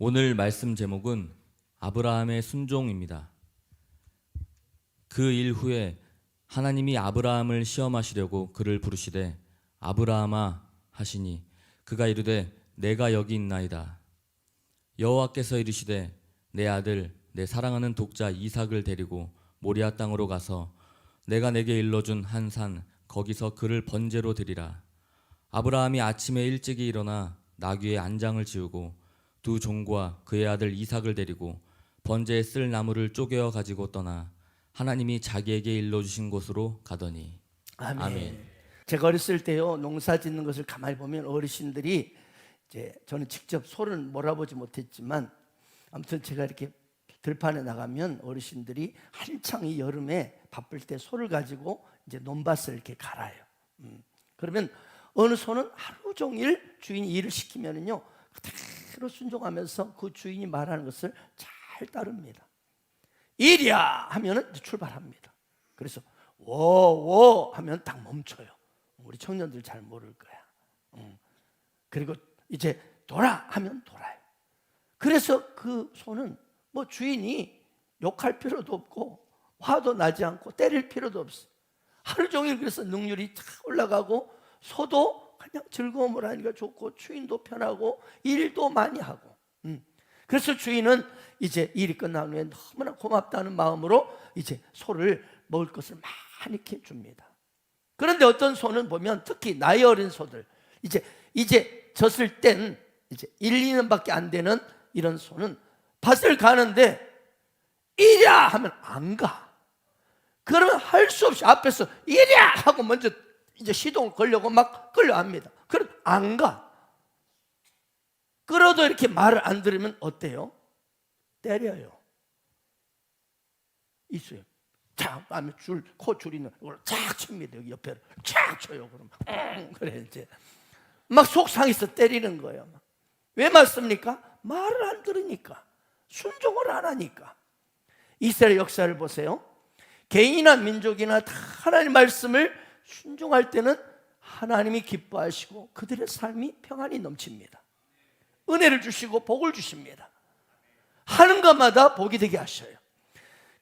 오늘 말씀 제목은 아브라함의 순종입니다. 그 일 후에 하나님이 아브라함을 시험하시려고 그를 부르시되 아브라함아 하시니 그가 이르되 내가 여기 있나이다. 여호와께서 이르시되 내 아들 내 사랑하는 독자 이삭을 데리고 모리아 땅으로 가서 내가 내게 일러준 한 산 거기서 그를 번제로 드리라. 아브라함이 아침에 일찍이 일어나 나귀의 안장을 지우고 두 종과 그의 아들 이삭을 데리고 번제에 쓸 나무를 쪼개어 가지고 떠나 하나님이 자기에게 일러주신 곳으로 가더니. 아멘. 제가 어렸을 때요, 농사 짓는 것을 가만히 보면 어르신들이 저는 직접 소를 몰아보지 못했지만 아무튼 제가 이렇게 들판에 나가면 어르신들이 한창 이 여름에 바쁠 때 소를 가지고 이제 논밭을 이렇게 갈아요. 그러면 어느 소는 하루 종일 주인이 일을 시키면은요 그대로 순종하면서 그 주인이 말하는 것을 잘 따릅니다. 일이야 하면은 출발합니다. 그래서 워 하면 딱 멈춰요. 우리 청년들 잘 모를 거야. 그리고 이제 돌아 하면 돌아요. 그래서 그 소는 뭐 주인이 욕할 필요도 없고 화도 나지 않고 때릴 필요도 없어. 하루 종일 그래서 능률이 쫙 올라가고 소도 그냥 즐거움을 하니까 좋고 주인도 편하고 일도 많이 하고. 그래서 주인은 이제 일이 끝난 후에 너무나 고맙다는 마음으로 이제 소를 먹을 것을 많이 이렇게 줍니다. 그런데 어떤 소는 보면 특히 나이 어린 소들 이제 젖을 땐 이제 1, 2년밖에 안 되는 이런 소는 밭을 가는데 이랴 하면 안 가. 그러면 할 수 없이 앞에서 이랴 하고 먼저 이제 시동을 걸려고 막 끌려갑니다. 그럼 안 가. 끌어도 이렇게 말을 안 들으면 어때요? 때려요. 있어요. 자, 하면 코 줄이는 걸 쫙 칩니다. 여기 옆에를 쫙 쳐요. 그러면 그래 이제 막 속상해서 때리는 거예요. 왜 맞습니까? 말을 안 들으니까, 순종을 안 하니까. 이스라엘 역사를 보세요. 개인이나 민족이나 다 하나님 말씀을 순종할 때는 하나님이 기뻐하시고 그들의 삶이 평안이 넘칩니다. 은혜를 주시고 복을 주십니다. 하는 것마다 복이 되게 하셔요.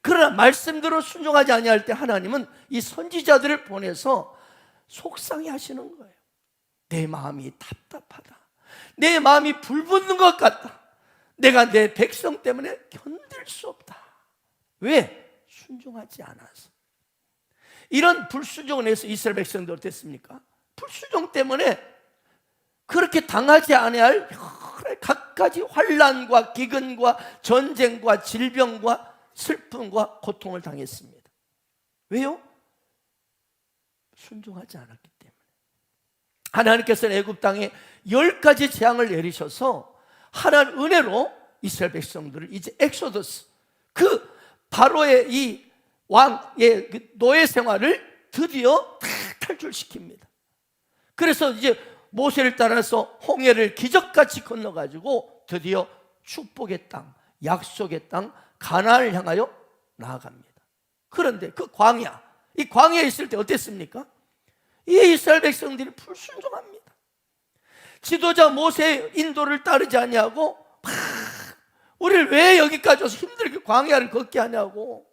그러나 말씀대로 순종하지 아니할 때 하나님은 이 선지자들을 보내서 속상해 하시는 거예요. 내 마음이 답답하다. 내 마음이 불붙는 것 같다. 내가 내 백성 때문에 견딜 수 없다. 왜? 순종하지 않아서. 이런 불순종을 해서 이스라엘 백성들 어땠습니까? 불순종 때문에 그렇게 당하지 않아야 할 갖가지 환난과 기근과 전쟁과 질병과 슬픔과 고통을 당했습니다. 왜요? 순종하지 않았기 때문에. 하나님께서는 애굽 땅에 10가지 재앙을 내리셔서 하나님 은혜로 이스라엘 백성들을 이제 엑소더스, 그 바로의 이 왕의 노예 생활을 드디어 다 탈출시킵니다. 그래서 이제 모세를 따라서 홍해를 기적같이 건너가지고 드디어 축복의 땅, 약속의 땅 가나안을 향하여 나아갑니다. 그런데 그 광야, 이 광야에 있을 때 어땠습니까? 이 이스라엘 백성들이 불순종합니다. 지도자 모세의 인도를 따르지 아니하고 우리를 왜 여기까지 와서 힘들게 광야를 걷게 하냐고,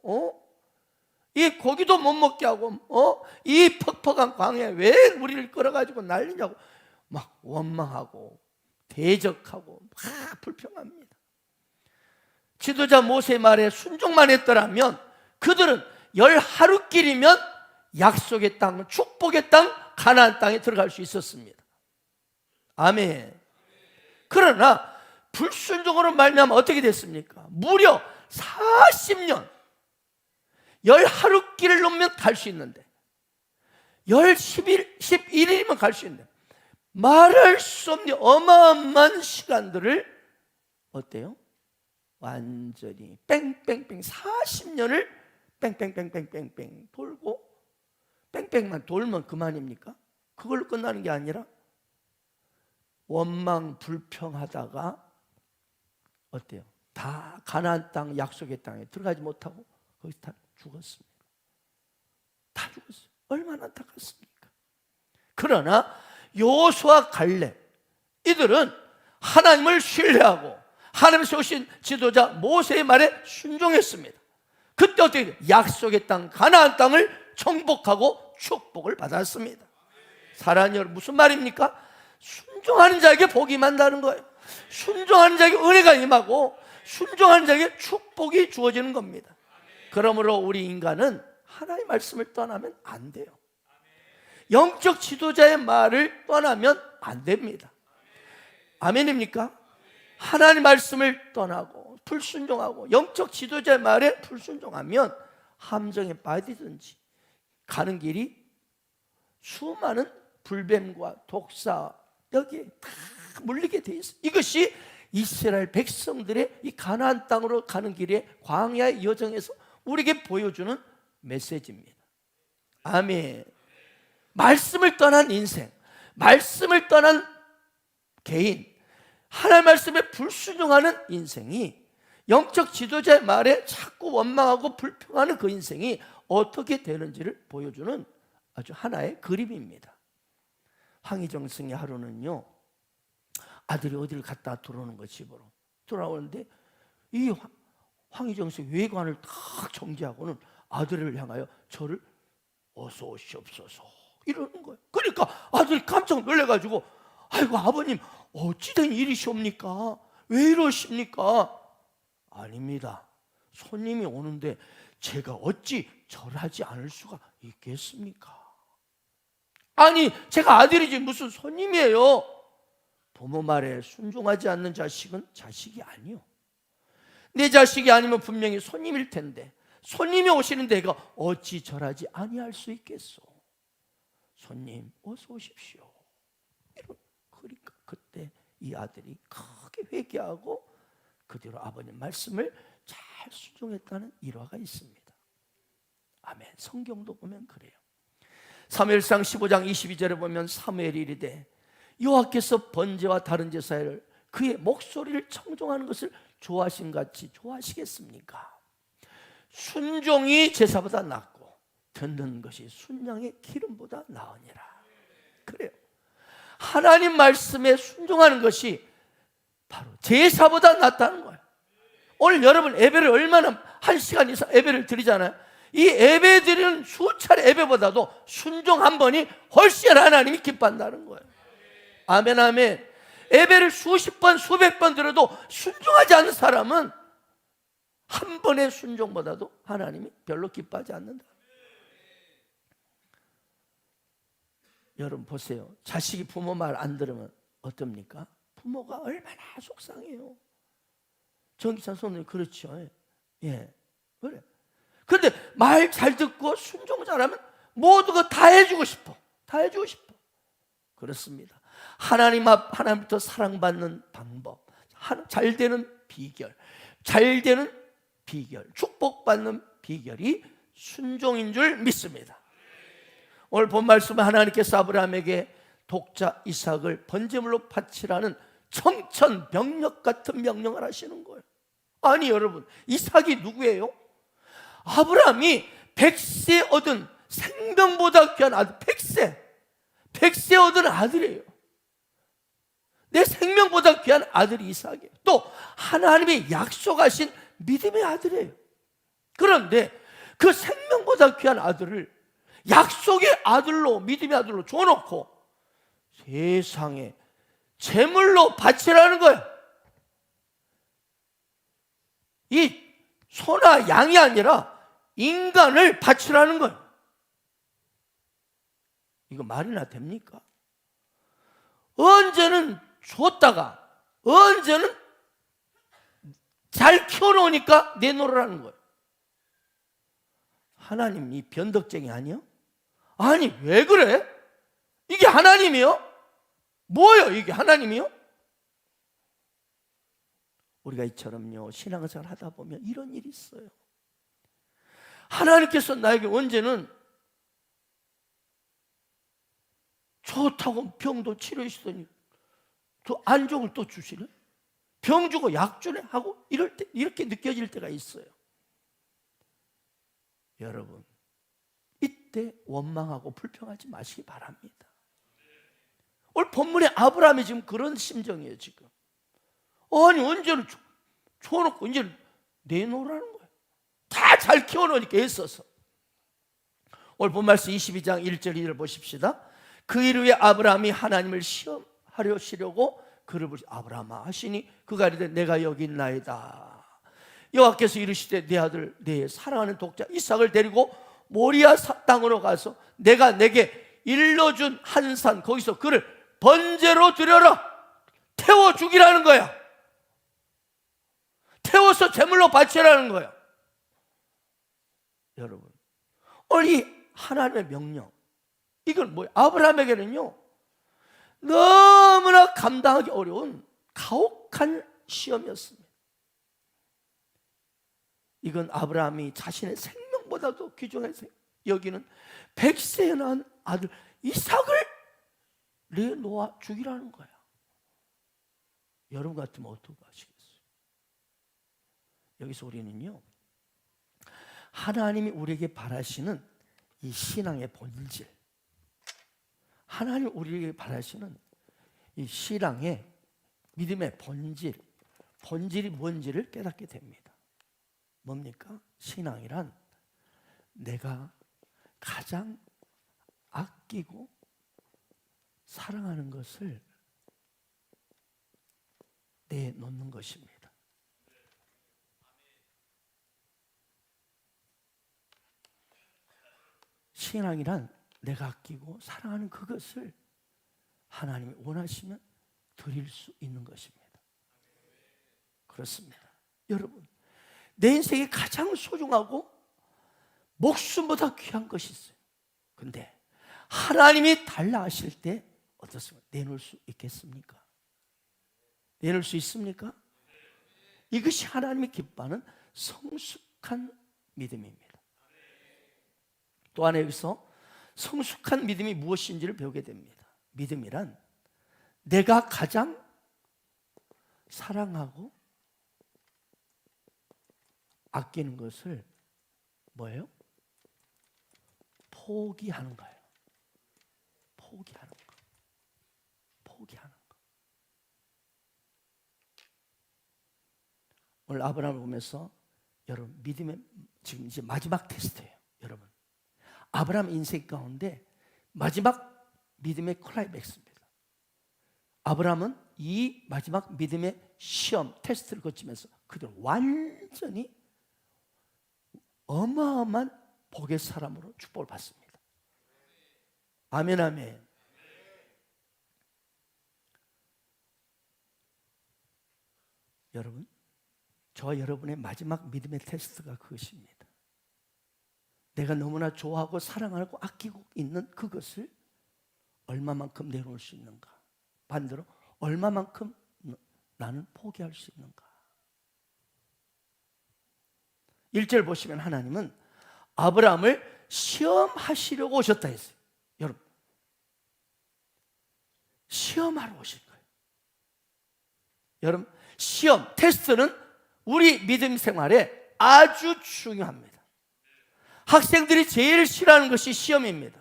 이 고기도 못 먹게 하고, 이 퍽퍽한 광야에 왜 우리를 끌어가지고 난리냐고 막 원망하고 대적하고 막 불평합니다. 지도자 모세의 말에 순종만 했더라면 그들은 10하루길이면 약속의 땅, 축복의 땅, 가나안 땅에 들어갈 수 있었습니다. 아멘. 그러나 불순종으로 말미암아 어떻게 됐습니까? 무려 40년 10하루길을 넘으면 갈 수 있는데 11일이면 갈 수 있는데 말할 수 없는 어마어마한 시간들을 어때요? 완전히 뺑뺑뺑 40년을 뺑뺑뺑뺑뺑뺑 돌고, 뺑뺑만 돌면 그만입니까? 그걸로 끝나는 게 아니라 원망 불평하다가 어때요? 다 가나안 땅 약속의 땅에 들어가지 못하고 거기서 다 죽었습니다. 다 죽었어요. 얼마나 안타깝습니까? 그러나 여호수아 갈렙 이들은 하나님을 신뢰하고 하나님 세우신 지도자 모세의 말에 순종했습니다. 그때 어떻게 돼요? 약속의 땅 가나안 땅을 정복하고 축복을 받았습니다. 사랑하는 여러분, 무슨 말입니까? 순종하는 자에게 복이 임한다는 거예요. 순종하는 자에게 은혜가 임하고 순종하는 자에게 축복이 주어지는 겁니다. 그러므로 우리 인간은 하나님의 말씀을 떠나면 안 돼요. 영적 지도자의 말을 떠나면 안 됩니다. 아멘입니까? 하나님 말씀을 떠나고 불순종하고 영적 지도자의 말에 불순종하면 함정에 빠지든지 가는 길이 수많은 불뱀과 독사 여기에 다 물리게 돼 있어요. 이것이 이스라엘 백성들의 이 가나안 땅으로 가는 길에 광야의 여정에서 우리에게 보여주는 메시지입니다. 아멘. 말씀을 떠난 인생, 말씀을 떠난 개인, 하나님 말씀에 불순종하는 인생이 영적 지도자의 말에 자꾸 원망하고 불평하는 그 인생이 어떻게 되는지를 보여주는 아주 하나의 그림입니다. 황희정승의 하루는요, 아들이 어디를 갔다 들어오는 거 집으로 돌아오는데 이 황희정승 외관을 딱 정지하고는 아들을 향하여 저를 어서 오시옵소서 이러는 거예요. 그러니까 아들이 깜짝 놀래가지고 아이고 아버님 어찌된 일이시옵니까? 왜 이러십니까? 아닙니다. 손님이 오는데 제가 어찌 절하지 않을 수가 있겠습니까? 아니 제가 아들이지 무슨 손님이에요. 부모 말에 순종하지 않는 자식은 자식이 아니요. 내 자식이 아니면 분명히 손님일 텐데 손님이 오시는 데가 어찌 절하지 아니할 수 있겠소. 손님 어서 오십시오. 그러니까 그때 이 아들이 크게 회개하고 그 뒤로 아버님 말씀을 잘 순종했다는 일화가 있습니다. 아멘. 성경도 보면 그래요. 사무엘상 15장 22절에 보면 사무엘이 이르되 여호와께서 번제와 다른 제사를 그의 목소리를 청종하는 것을 좋아하신 같이 좋아하시겠습니까? 순종이 제사보다 낫고 듣는 것이 순양의 기름보다 나으니라. 그래요. 하나님 말씀에 순종하는 것이 바로 제사보다 낫다는 거예요. 오늘 여러분 예배를 얼마나 1시간 이상 예배를 드리잖아요. 이 예배 드리는 수차례 예배보다도 순종 한 번이 훨씬 하나님이 기뻐한다는 거예요. 아멘 아멘. 예배를 수십 번 수백 번 들어도 순종하지 않는 사람은 한 번의 순종보다도 하나님이 별로 기뻐하지 않는다. 여러분 보세요. 자식이 부모 말 안 들으면 어떻습니까? 부모가 얼마나 속상해요. 정기찬 선생님 그렇죠. 예, 그래. 그런데 말 잘 듣고 순종 잘하면 모두가 다 해주고 싶어. 다 해주고 싶어. 그렇습니다. 하나님 앞 하나님부터 사랑받는 방법, 잘 되는 비결, 잘 되는 비결, 축복받는 비결이 순종인 줄 믿습니다. 오늘 본 말씀은 하나님께서 아브라함에게 독자 이삭을 번제물로 바치라는 청천벽력 같은 명령을 하시는 거예요. 아니 여러분, 이삭이 누구예요? 아브라함이 100세 얻은 생명보다 귀한 아들, 100세 얻은 아들이에요. 내 생명보다 귀한 아들이 이삭이에요. 또 하나님이 약속하신 믿음의 아들이에요. 그런데 그 생명보다 귀한 아들을 약속의 아들로, 믿음의 아들로 줘놓고 세상에 제물로 바치라는 거예요. 이 소나 양이 아니라 인간을 바치라는 거예요. 이거 말이나 됩니까? 언제는 줬다가 언제는 잘 키워놓으니까 내놓으라는 거예요. 하나님 이 변덕쟁이 아니요? 아니 왜 그래? 이게 하나님이요? 뭐예요 이게 하나님이요? 우리가 이처럼요 신앙생활 하다 보면 이런 일이 있어요. 하나님께서 나에게 언제는 좋다고 병도 치료해 주시더니 또 안정을 또 주시네? 병 주고 약 주네? 하고 이럴 때 이렇게 느껴질 때가 있어요. 여러분 이때 원망하고 불평하지 마시기 바랍니다. 오늘 본문의 아브라함이 지금 그런 심정이에요. 지금 아니 언제는 줘놓고 이제 내놓으라는 거예요. 다 잘 키워놓으니까 애써서. 오늘 본 말씀 22장 1절 2절 보십시다. 그 일 후에 아브라함이 하나님을 시험하려고 그를 부르시 아브라함아 하시니 그가 이르되 내가 여기 있나이다. 여호와께서 이르시되 내 아들 내 사랑하는 독자 이삭을 데리고 모리아 땅으로 가서 내가 내게 일러준 한 산 거기서 그를 번제로 드려라. 태워 죽이라는 거야. 태워서 제물로 바치라는 거야. 여러분, 오늘 이 하나님의 명령, 이건 뭐예요? 아브라함에게는요 너무나 감당하기 어려운 가혹한 시험이었습니다. 이건 아브라함이 자신의 생명보다도 귀중해서 여기는 100세에 낳은 아들 이삭을 내놓아 죽이라는 거야. 여러분 같으면 어떻게 하시겠어요? 여기서 우리는요 하나님이 우리에게 바라시는 이 신앙의 본질, 하나님이 우리에게 바라시는 이 신앙의 믿음의 본질이 뭔지를 깨닫게 됩니다. 뭡니까? 신앙이란 내가 가장 아끼고 사랑하는 것을 내놓는 것입니다. 신앙이란 내가 아끼고 사랑하는 그것을 하나님이 원하시면 드릴 수 있는 것입니다. 그렇습니다. 여러분, 내 인생에 가장 소중하고 목숨보다 귀한 것이 있어요. 근데 하나님이 달라 하실 때 어떻습니까? 내놓을 수 있겠습니까? 내놓을 수 있습니까? 이것이 하나님이 기뻐하는 성숙한 믿음입니다. 또 하나 여기서 성숙한 믿음이 무엇인지를 배우게 됩니다. 믿음이란 내가 가장 사랑하고 아끼는 것을 뭐예요? 포기하는 거예요. 포기하는 거. 포기하는 거. 오늘 아브라함을 보면서 여러분 믿음의 지금 이제 마지막 테스트예요. 여러분 아브라함 인생 가운데 마지막 믿음의 클라이맥스입니다. 아브라함은 이 마지막 믿음의 시험 테스트를 거치면서 그들 완전히 어마어마한 복의 사람으로 축복을 받습니다. 아멘 아멘. 여러분 저와 여러분의 마지막 믿음의 테스트가 그것입니다. 내가 너무나 좋아하고 사랑하고 아끼고 있는 그것을 얼마만큼 내놓을 수 있는가? 반대로 얼마만큼 나는 포기할 수 있는가? 1절 보시면 하나님은 아브라함을 시험하시려고 오셨다 했어요. 여러분 시험하러 오신 거예요. 여러분 시험, 테스트는 우리 믿음 생활에 아주 중요합니다. 학생들이 제일 싫어하는 것이 시험입니다.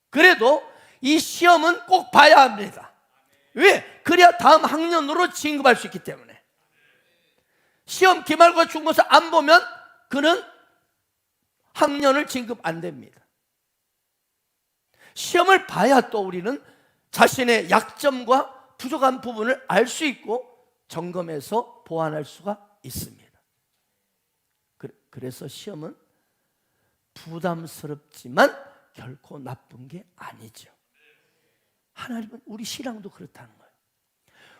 그래도 이 시험은 꼭 봐야 합니다. 왜? 그래야 다음 학년으로 진급할 수 있기 때문에. 시험 기말고사 중간고사 안 보면 그는 학년을 진급 안 됩니다. 시험을 봐야 또 우리는 자신의 약점과 부족한 부분을 알 수 있고 점검해서 보완할 수가 있습니다. 그래서 시험은 부담스럽지만 결코 나쁜 게 아니죠. 하나님은 우리 신앙도 그렇다는 거예요.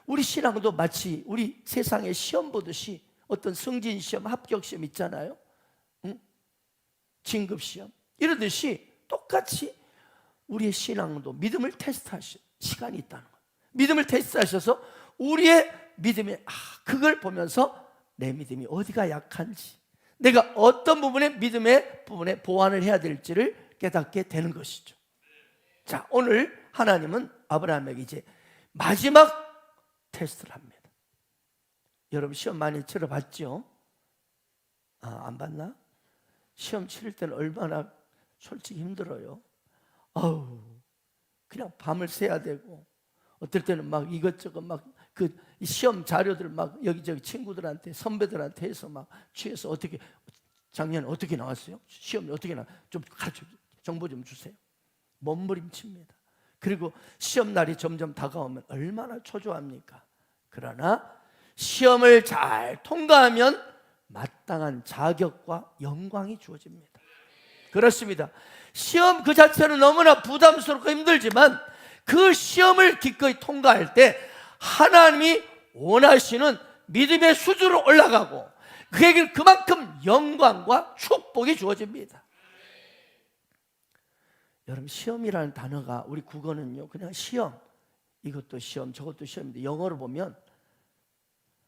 우리 신앙도 마치 우리 세상의 시험 보듯이 어떤 승진시험, 합격시험 있잖아요. 응? 진급시험 이러듯이 똑같이 우리의 신앙도 믿음을 테스트하실 시간이 있다는 거예요. 믿음을 테스트하셔서 우리의 믿음의 그걸 보면서 내 믿음이 어디가 약한지, 내가 어떤 믿음의 부분에 보완을 해야 될지를 깨닫게 되는 것이죠. 자, 오늘 하나님은 아브라함에게 이제 마지막 테스트를 합니다. 여러분 시험 많이 치러봤죠? 안 봤나? 시험 치를 때는 얼마나 솔직히 힘들어요. 그냥 밤을 새야 되고 어떨 때는 막 이것저것 막 그 시험 자료들 막 여기저기 친구들한테 선배들한테 해서 막 취해서 어떻게 작년에 어떻게 나왔어요? 시험이 어떻게 좀 가르쳐 정보 좀 주세요. 몸부림칩니다. 그리고 시험 날이 점점 다가오면 얼마나 초조합니까? 그러나 시험을 잘 통과하면 마땅한 자격과 영광이 주어집니다. 그렇습니다. 시험 그 자체는 너무나 부담스럽고 힘들지만 그 시험을 기꺼이 통과할 때 하나님이 원하시는 믿음의 수준으로 올라가고 그에게 그만큼 영광과 축복이 주어집니다. 여러분, 시험이라는 단어가 우리 국어는요 그냥 시험, 이것도 시험 저것도 시험인데 영어로 보면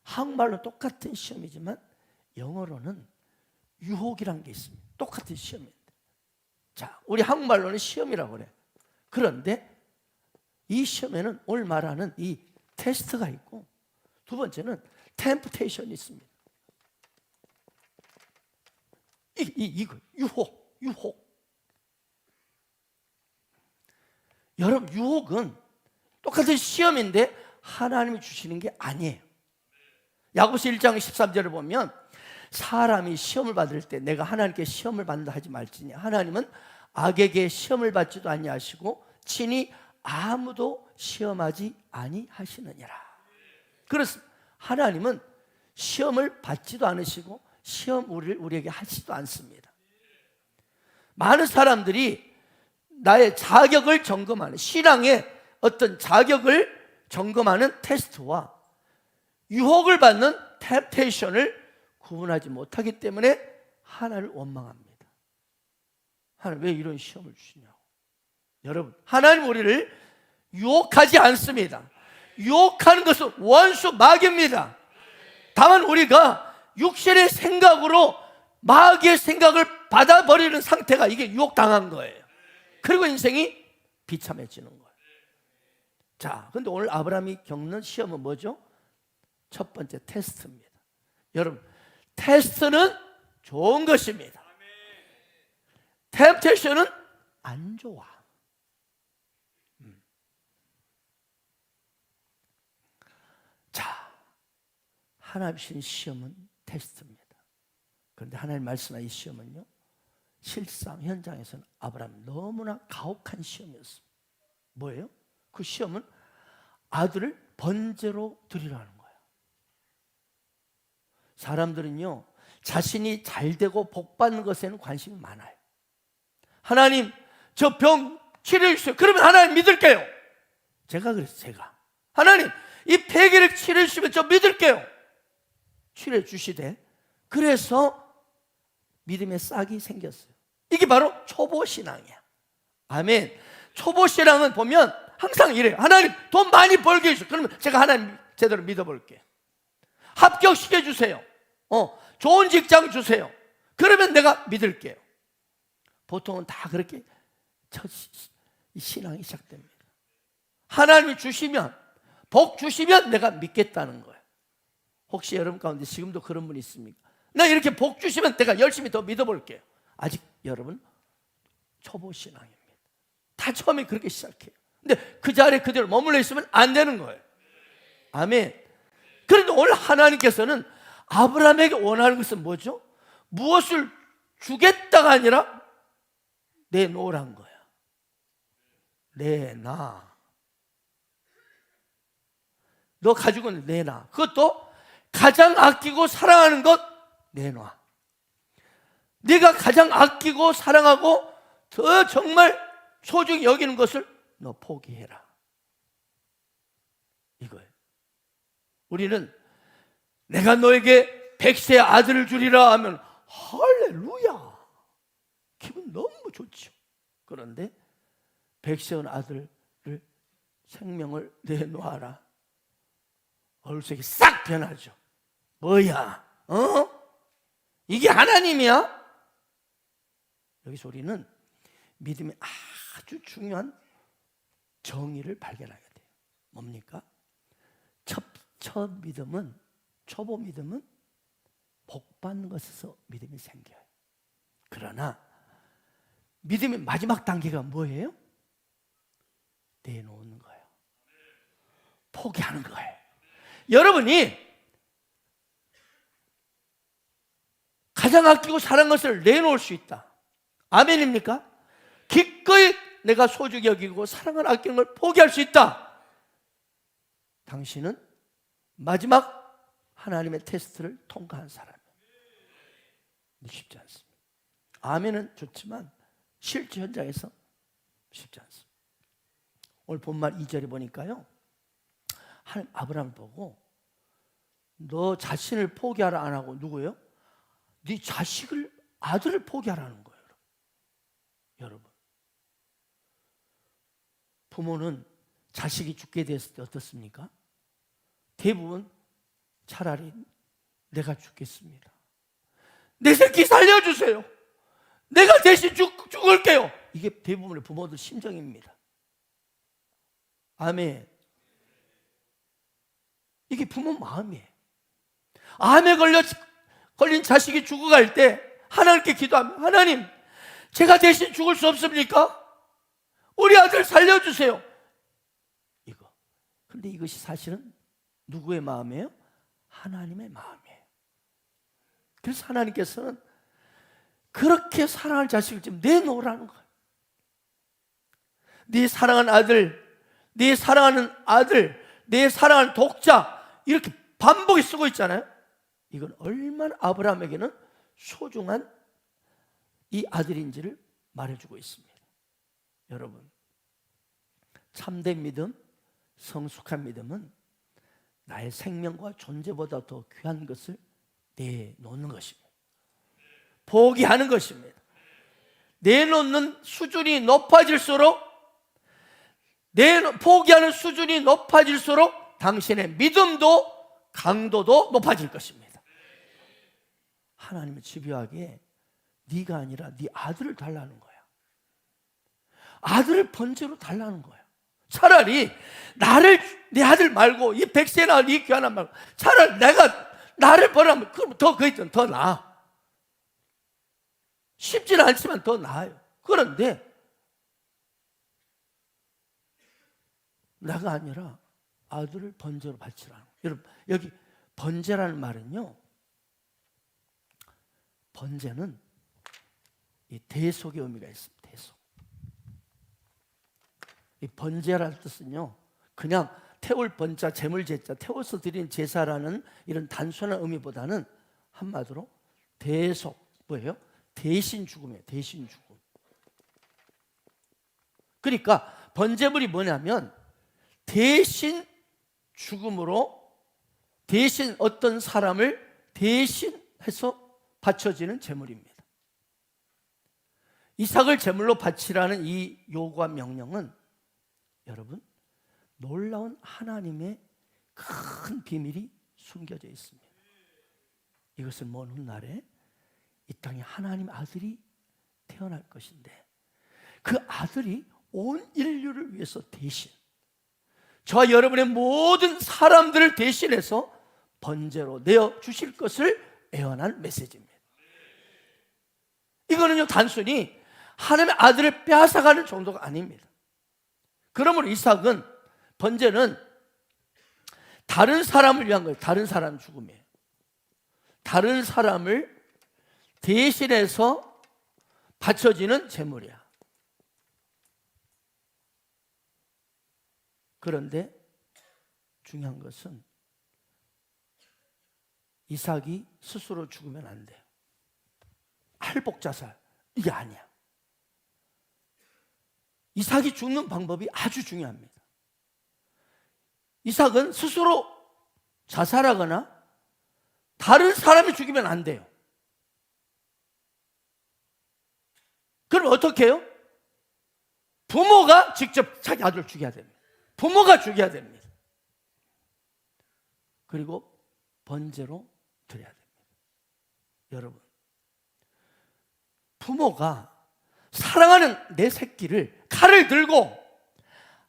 한국말로 똑같은 시험이지만 영어로는 유혹이라는 게 있습니다. 똑같은 시험인데, 자, 우리 한국말로는 시험이라고 그래. 그런데 이 시험에는 오늘 말하는 이 테스트가 있고 두 번째는 템프테이션이 있습니다. 이거 유혹. 여러분, 유혹은 똑같은 시험인데 하나님이 주시는 게 아니에요. 야고보서 1장 13절을 보면 사람이 시험을 받을 때 내가 하나님께 시험을 받는다 하지 말지니 하나님은 악에게 시험을 받지도 아니하시고 친히 아무도 시험하지 아니하시느니라. 그렇습니다. 하나님은 시험을 받지도 않으시고 시험 우리에게 하지도 않습니다. 많은 사람들이 나의 자격을 점검하는, 신앙의 어떤 자격을 점검하는 테스트와 유혹을 받는 템테이션을 구분하지 못하기 때문에 하나님을 원망합니다. 하나님 왜 이런 시험을 주시냐고. 여러분, 하나님 우리를 유혹하지 않습니다. 유혹하는 것은 원수 마귀입니다. 다만 우리가 육신의 생각으로 마귀의 생각을 받아버리는 상태가 이게 유혹당한 거예요. 그리고 인생이 비참해지는 거예요. 자, 근데 오늘 아브라함이 겪는 시험은 뭐죠? 첫 번째 테스트입니다. 여러분, 테스트는 좋은 것입니다. 템테이션은 안 좋아. 자, 하나님 주신 시험은 테스트입니다. 그런데 하나님 말씀하신 이 시험은요, 실상 현장에서는 아브라함이 너무나 가혹한 시험이었습니다. 뭐예요? 그 시험은 아들을 번제로 드리라는 거예요. 사람들은요, 자신이 잘 되고 복 받는 것에는 관심이 많아요. 하나님, 저 병 치료해 주세요. 그러면 하나님 믿을게요. 제가 그랬어요. 하나님, 이 폐기를 치료해 주시면 저 믿을게요. 치료해 주시되, 그래서 믿음의 싹이 생겼어요. 이게 바로 초보신앙이야. 아멘. 초보신앙은 보면 항상 이래요. 하나님 돈 많이 벌게 해주세요. 그러면 제가 하나님 제대로 믿어볼게요. 합격시켜 주세요. 좋은 직장 주세요. 그러면 내가 믿을게요. 보통은 다 그렇게 첫 신앙이 시작됩니다. 하나님이 주시면, 복 주시면 내가 믿겠다는 거예요. 혹시 여러분 가운데 지금도 그런 분 있습니까? 나 이렇게 복 주시면 내가 열심히 더 믿어볼게요. 아직 여러분 초보 신앙입니다. 다 처음에 그렇게 시작해요. 근데 그 자리에 그대로 머물러 있으면 안 되는 거예요. 아멘. 그런데 오늘 하나님께서는 아브라함에게 원하는 것은 뭐죠? 무엇을 주겠다가 아니라 내놓으란 거야. 내놔. 너 가지고 있는 내놔. 그것도 가장 아끼고 사랑하는 것 내놔. 네가 가장 아끼고 사랑하고 더 정말 소중히 여기는 것을 너 포기해라. 이거예요. 우리는 내가 너에게 100세 아들을 주리라 하면 할렐루야, 기분 너무 좋죠. 그런데 100세의 아들을, 생명을 내놓아라, 얼굴색이 싹 변하죠. 뭐야? 이게 하나님이야? 여기서 우리는 믿음의 아주 중요한 정의를 발견하게 돼요. 뭡니까? 첫 믿음은, 초보 믿음은 복 받는 것에서 믿음이 생겨요. 그러나 믿음의 마지막 단계가 뭐예요? 내놓는 거예요. 포기하는 거예요. 여러분이 가장 아끼고 사랑하는 것을 내놓을 수 있다. 아멘입니까? 기꺼이 내가 소중히 여기고 사랑을 아끼는 걸 포기할 수 있다. 당신은 마지막 하나님의 테스트를 통과한 사람이에요. 쉽지 않습니다. 아멘은 좋지만 실제 현장에서 쉽지 않습니다. 오늘 본말 2절에 보니까요, 하나님 아브라함을 보고 너 자신을 포기하라 안 하고 누구예요? 네 자식을, 아들을 포기하라는 거예요. 여러분, 부모는 자식이 죽게 됐을 때 어떻습니까? 대부분 차라리 내가 죽겠습니다, 내 새끼 살려주세요, 내가 대신 죽을게요, 이게 대부분의 부모들 심정입니다. 아멘. 이게 부모 마음이에요. 암에 걸린 자식이 죽어갈 때 하나님께 기도하면, 하나님, 제가 대신 죽을 수 없습니까? 우리 아들 살려주세요. 이거. 근데 이것이 사실은 누구의 마음이에요? 하나님의 마음이에요. 그래서 하나님께서는 그렇게 사랑할 자식을 좀 내놓으라는 거예요. 네 사랑하는 아들, 네 사랑하는 아들, 네 사랑하는 독자, 이렇게 반복이 쓰고 있잖아요. 이건 얼마나 아브라함에게는 소중한 이 아들인지를 말해주고 있습니다. 여러분, 참된 믿음, 성숙한 믿음은 나의 생명과 존재보다 더 귀한 것을 내놓는 것입니다. 포기하는 것입니다. 내놓는 수준이 높아질수록, 포기하는 수준이 높아질수록 당신의 믿음도 강도도 높아질 것입니다. 하나님은 집요하게 네가 아니라 네 아들을 달라는 거야. 아들을 번제로 달라는 거야. 차라리 내 아들 말고 이 백세나 이 귀하나 말고 차라리 나를 버리면 그럼 더 나아. 쉽지는 않지만 더 나아요. 그런데 나가 아니라 아들을 번제로 바치라는 거예요. 여러분, 여기 번제라는 말은요, 번제는 이 대속의 의미가 있습니다. 대속. 이 번제라는 뜻은요, 그냥 태울 번자, 재물제자, 태워서 드린 제사라는 이런 단순한 의미보다는 한마디로 대속, 뭐예요? 대신 죽음이에요. 대신 죽음. 그러니까 번제물이 뭐냐면 대신 죽음으로, 대신 어떤 사람을 대신해서 바쳐지는 제물입니다. 이삭을 제물로 바치라는 이 요구와 명령은 여러분, 놀라운 하나님의 큰 비밀이 숨겨져 있습니다. 이것은 먼 훗날에 이 땅에 하나님 아들이 태어날 것인데, 그 아들이 온 인류를 위해서 대신, 저와 여러분의 모든 사람들을 대신해서 번제로 내어 주실 것을 예언한 메시지입니다. 이거는요, 단순히 하나님의 아들을 빼앗아가는 정도가 아닙니다. 그러므로 이삭은, 번제는 다른 사람을 위한 거예요. 다른 사람 죽음이에요. 다른 사람을 대신해서 바쳐지는 제물이야. 그런데 중요한 것은 이삭이 스스로 죽으면 안 돼요. 할복자살, 이게 아니야. 이삭이 죽는 방법이 아주 중요합니다. 이삭은 스스로 자살하거나 다른 사람이 죽이면 안 돼요. 그럼 어떻게 해요? 부모가 직접 자기 아들을 죽여야 됩니다. 부모가 죽여야 됩니다. 그리고 번제로 드려야 됩니다. 여러분, 부모가 사랑하는 내 새끼를 칼을 들고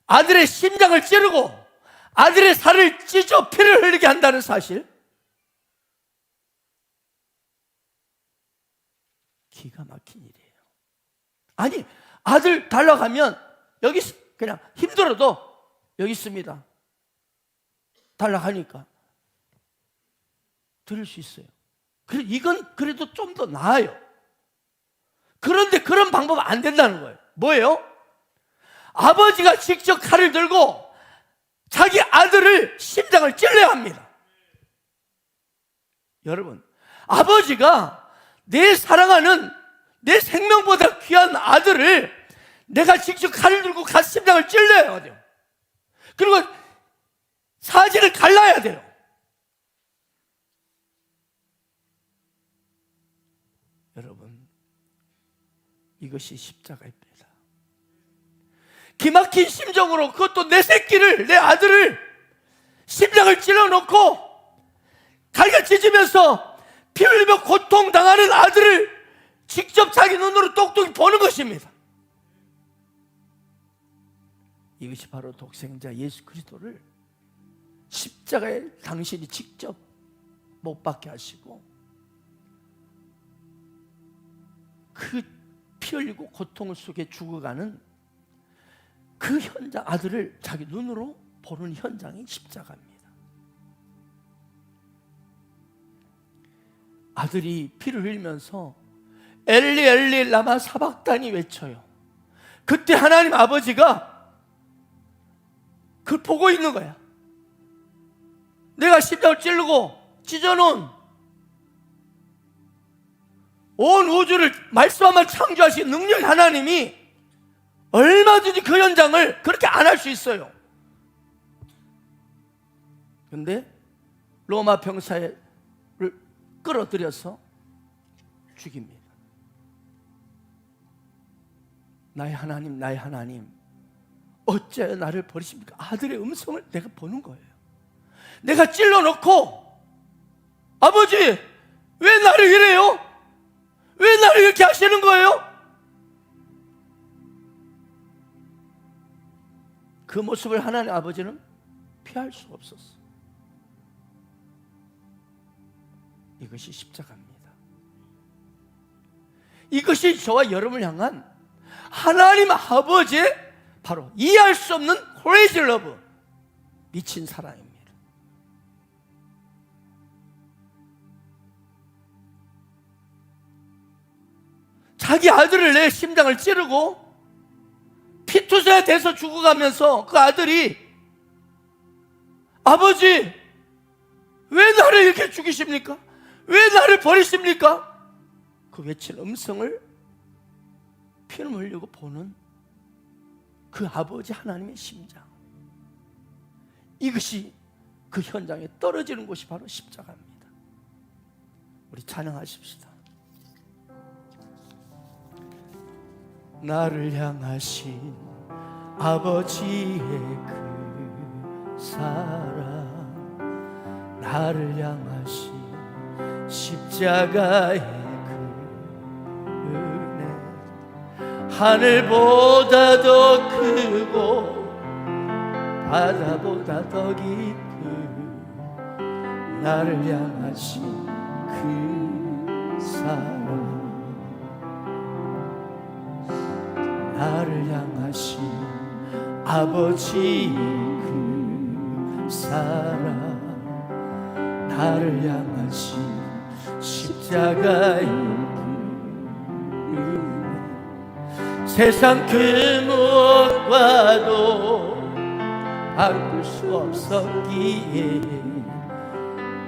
아들의 심장을 찌르고 아들의 살을 찢어 피를 흘리게 한다는 사실, 기가 막힌 일이에요. 아니, 아들 달라고 하면 여기 그냥 힘들어도 여기 있습니다 달라고 하니까 드릴 수 있어요. 이건 그래도 좀 더 나아요. 그런데 그런 방법은 안 된다는 거예요. 뭐예요? 아버지가 직접 칼을 들고 자기 아들을 심장을 찔러야 합니다. 여러분, 아버지가 내 사랑하는 내 생명보다 귀한 아들을 내가 직접 칼을 들고 심장을 찔러야 돼요. 그리고 사지를 갈라야 돼요. 여러분, 이것이 십자가입니다. 기막힌 심정으로, 그것도 내 새끼를, 내 아들을 심장을 찔러놓고 갈가 찢으면서 피 흘리며 고통당하는 아들을 직접 자기 눈으로 똑똑히 보는 것입니다. 이것이 바로 독생자 예수 그리스도를 십자가에 당신이 직접 못 박게 하시고 그 피 흘리고 고통 속에 죽어가는 그 현장, 아들을 자기 눈으로 보는 현장이 십자가입니다. 아들이 피를 흘리면서 엘리 엘리 라마 사박단이 외쳐요. 그때 하나님 아버지가 그걸 보고 있는 거야. 내가 심장을 찌르고 찢어놓은 온 우주를 말씀하면 창조하신 능력의 하나님이 얼마든지 그 현장을 그렇게 안 할 수 있어요. 그런데 로마 병사를 끌어들여서 죽입니다. 나의 하나님, 나의 하나님, 어찌하여 나를 버리십니까? 아들의 음성을 내가 보는 거예요. 내가 찔러놓고 아버지 왜 나를 이래요? 왜 나를 이렇게 하시는 거예요? 그 모습을 하나님 아버지는 피할 수 없었어. 이것이 십자가입니다. 이것이 저와 여러분을 향한 하나님 아버지의 바로 이해할 수 없는 crazy love, 미친 사랑입니다. 자기 아들을 내 심장을 찌르고 피투성이 돼서 죽어가면서 그 아들이 아버지 왜 나를 이렇게 죽이십니까? 왜 나를 버리십니까? 그 외친 음성을 피를 흘리고 보는 그 아버지 하나님의 심장, 이것이 그 현장에 떨어지는 곳이 바로 십자가입니다. 우리 찬양하십시다. 나를 향하신 아버지의 그 사랑, 나를 향하신 십자가의 그 은혜, 하늘보다 더 크고 바다보다 더 깊은 나를 향하신 그 사랑, 나를 향하신 아버지의 그 사랑, 나를 향하신 십자가의 그 은혜, 세상 그 무엇과도 바꿀 수 없었기에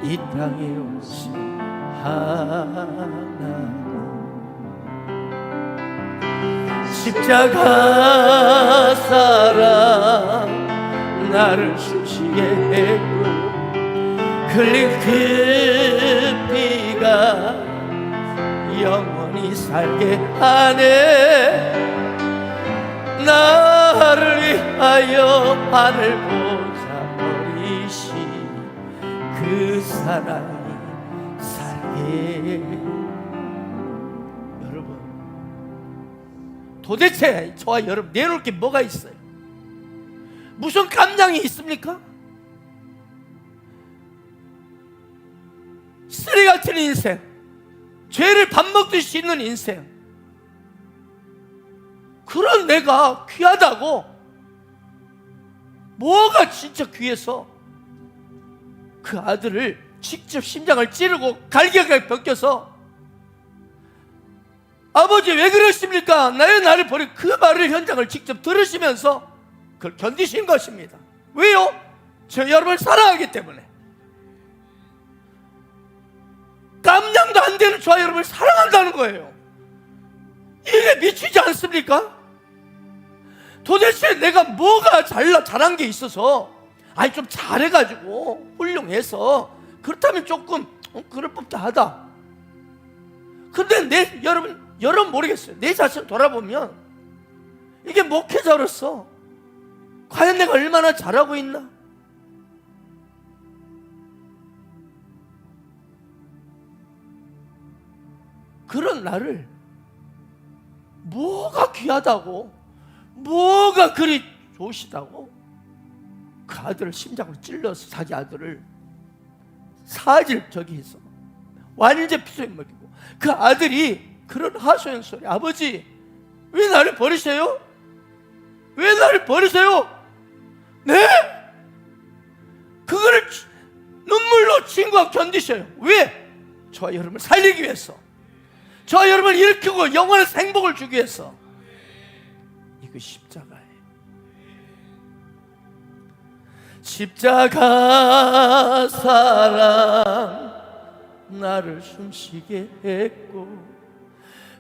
이 땅에 오신 하나님, 십자가 사랑 나를 숨쉬게 했고 흘린 그 피가 영원히 살게 하네. 나를 위하여 하늘보다 버리신 그 사랑이 살게. 여러분, 도대체 저와 여러분 내놓을 게 뭐가 있어요? 무슨 감당이 있습니까? 쓰레기 같은 인생, 죄를 밥 먹듯이 씹는 인생, 그런 내가 귀하다고, 뭐가 진짜 귀해서 그 아들을 직접 심장을 찌르고 갈기가 벗겨서 아버지 왜 그러십니까? 나를 버리고, 그 말을 현장을 직접 들으시면서 그걸 견디신 것입니다. 왜요? 저 여러분을 사랑하기 때문에. 깜냥도 안 되는 저 여러분을 사랑한다는 거예요. 이게 미치지 않습니까? 도대체 내가 뭐가 잘한 게 있어서, 아니 좀 잘해가지고 훌륭해서 그렇다면 조금 그럴 법도 하다. 근데 여러분 모르겠어요. 내 자신 돌아보면 이게 목회자로서 과연 내가 얼마나 잘하고 있나? 그런 나를 뭐가 귀하다고, 뭐가 그리 좋으시다고 그 아들을 심장으로 찔러서, 자기 아들을 사질 저기 해서 완전 피소에 먹이고, 그 아들이 그런 하소연 소리, 아버지 왜 나를 버리세요? 왜 나를 버리세요? 네? 그거를 눈물로 친구가 견디셔요. 왜? 저와 여러분을 살리기 위해서, 저와 여러분을 일으키고 영원한 행복을 주기 위해서. 이거 십자가예요. 십자가 사랑 나를 숨쉬게 했고,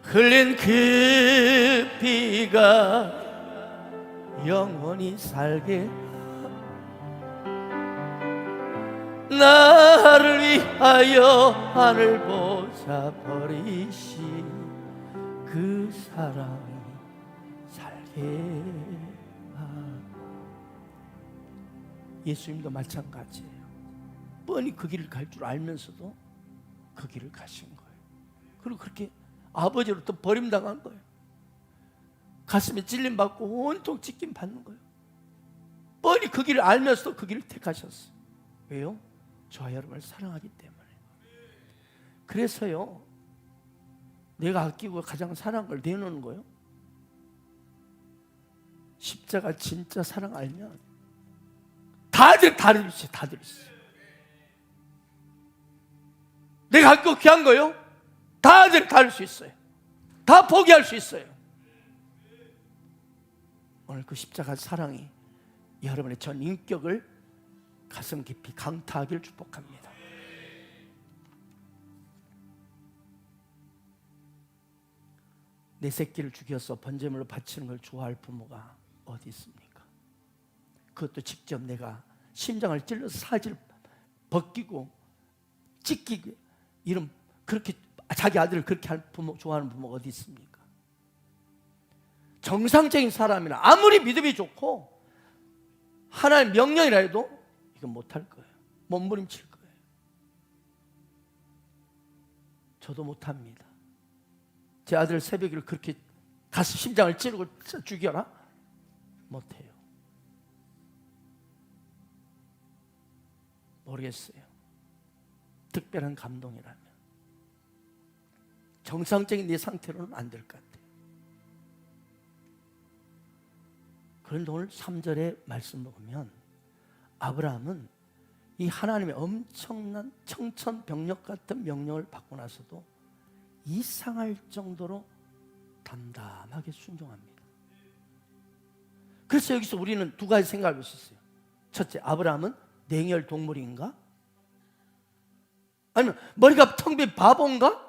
흘린 그 피가 영원히 살게, 나를 위하여 하늘 보사 버리신 그 사랑이 살게 하라. 예수님도 마찬가지예요. 뻔히 그 길을 갈 줄 알면서도 그 길을 가신 거예요. 그리고 그렇게 아버지로부터 버림당한 거예요. 가슴에 찔림받고 온통 찢김 받는 거예요. 뻔히 그 길을 알면서도 그 길을 택하셨어요. 왜요? 저와 여러분을 사랑하기 때문에. 그래서요, 내가 아끼고 가장 사랑한 걸 내놓는 거예요. 십자가 진짜 사랑 알면 다들 있어요. 다들 있어요. 내가 아끼고 귀한 거요, 다들 다를 수 있어요. 다 포기할 수 있어요. 오늘 그 십자가 사랑이 여러분의 전 인격을 가슴 깊이 강타하기를 축복합니다. 내 새끼를 죽여서 번제물로 바치는 걸 좋아할 부모가 어디 있습니까? 그것도 직접 내가 심장을 찔러서 사지를 벗기고 찢기고, 이런 그렇게 자기 아들을 그렇게 할 부모, 좋아하는 부모가 어디 있습니까? 정상적인 사람이나 아무리 믿음이 좋고 하나의 명령이라 해도 이건 못할 거예요. 몸부림칠 거예요. 저도 못합니다. 제 아들 새벽을 그렇게 가슴 심장을 찌르고 죽여라? 못해요. 모르겠어요. 특별한 감동이라면. 정상적인 내 상태로는 안 될 것 같아요. 그런데 오늘 3절의 말씀을 보면 아브라함은 이 하나님의 엄청난 청천벽력 같은 명령을 받고 나서도 이상할 정도로 담담하게 순종합니다. 그래서 여기서 우리는 두 가지 생각을 할 수 있어요. 첫째, 아브라함은 냉혈 동물인가? 아니면 머리가 텅 빈 바보인가?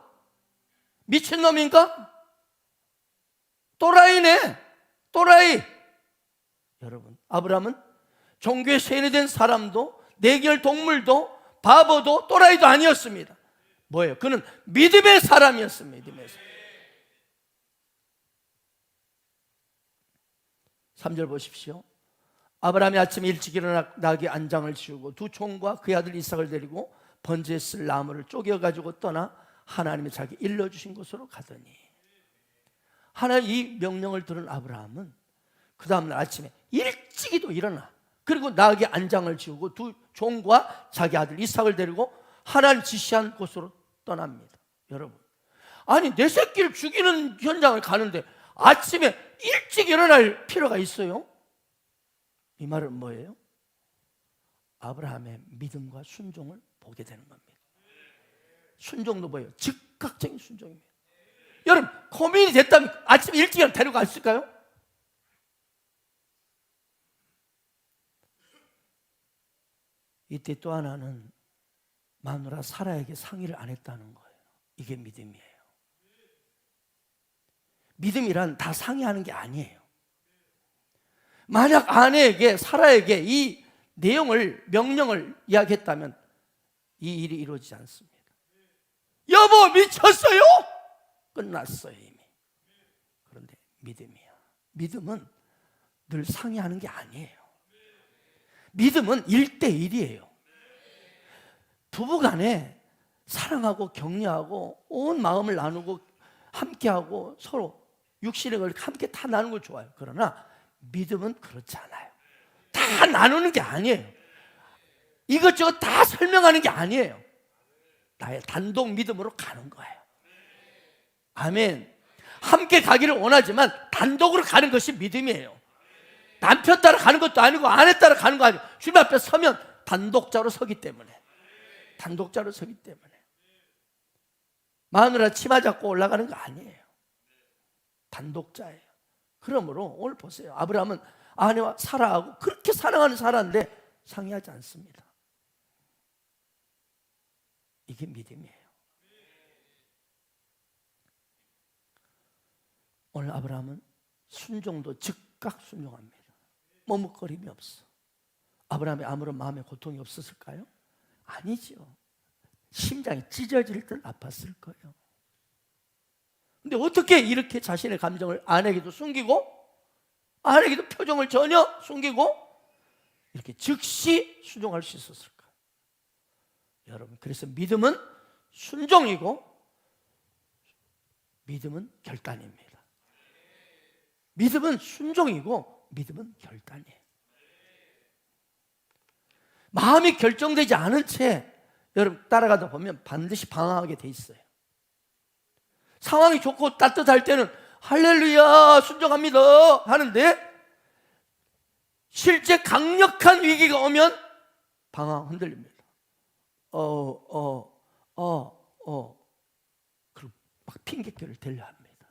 미친놈인가? 또라이네. 또라이. 여러분, 아브라함은 종교에 세뇌된 사람도, 내결 동물도, 바보도, 또라이도 아니었습니다. 뭐예요? 그는 믿음의 사람이었습니다. 믿음의 사람. 3절 보십시오. 아브라함이 아침에 일찍 일어나 나귀 안장을 지우고 두 총과 그의 아들 이삭을 데리고 번제에 쓸 나무를 쪼개가지고 떠나 하나님이 자기 일러주신 곳으로 가더니, 하나님 이 명령을 들은 아브라함은 그 다음날 아침에 일찍이도 일어나, 그리고 나귀 안장을 지우고 두 종과 자기 아들 이삭을 데리고 하나님 지시한 곳으로 떠납니다. 여러분, 아니 내 새끼를 죽이는 현장을 가는데 아침에 일찍 일어날 필요가 있어요? 이 말은 뭐예요? 아브라함의 믿음과 순종을 보게 되는 겁니다. 순종도 뭐예요? 즉각적인 순종입니다. 여러분, 고민이 됐다면 아침 일찍 데려갔을까요? 이때 또 하나는 마누라 사라에게 상의를 안 했다는 거예요. 이게 믿음이에요. 믿음이란 다 상의하는 게 아니에요. 만약 아내에게, 사라에게 이 내용을, 명령을 이야기했다면 이 일이 이루어지지 않습니다. 여보, 미쳤어요? 끝났어요, 이미. 그런데 믿음이야. 믿음은 늘 상의하는 게 아니에요. 믿음은 1대1이에요. 부부간에 사랑하고 격려하고 온 마음을 나누고 함께하고 서로 육신의 걸 함께 다 나누는 걸 좋아해요. 그러나 믿음은 그렇지 않아요. 다 나누는 게 아니에요. 이것저것 다 설명하는 게 아니에요. 나의 단독 믿음으로 가는 거예요. 아멘. 함께 가기를 원하지만 단독으로 가는 것이 믿음이에요. 남편 따라 가는 것도 아니고 아내 따라 가는 거 아니고 주님 앞에 서면 단독자로 서기 때문에, 단독자로 서기 때문에 마누라 치마 잡고 올라가는 거 아니에요. 단독자예요. 그러므로 오늘 보세요. 아브라함은 아내와 사라하고 그렇게 사랑하는 사라인데 상의하지 않습니다. 이게 믿음이에요. 오늘 아브라함은 순종도 즉각 순종합니다. 머뭇거림이 없어. 아브라함이 아무런 마음의 고통이 없었을까요? 아니죠. 심장이 찢어질 듯 아팠을 거예요. 근데 어떻게 이렇게 자신의 감정을 아내에게도 숨기고 아내에게도 표정을 전혀 숨기고 이렇게 즉시 순종할 수 있었을까? 여러분, 그래서 믿음은 순종이고 믿음은 결단입니다. 믿음은 순종이고 믿음은 결단이에요. 마음이 결정되지 않은 채 여러분 따라가다 보면 반드시 방황하게 돼 있어요. 상황이 좋고 따뜻할 때는 할렐루야 순종합니다 하는데 실제 강력한 위기가 오면 방황 흔들립니다. 그리고 막 핑계거리를 대려 합니다.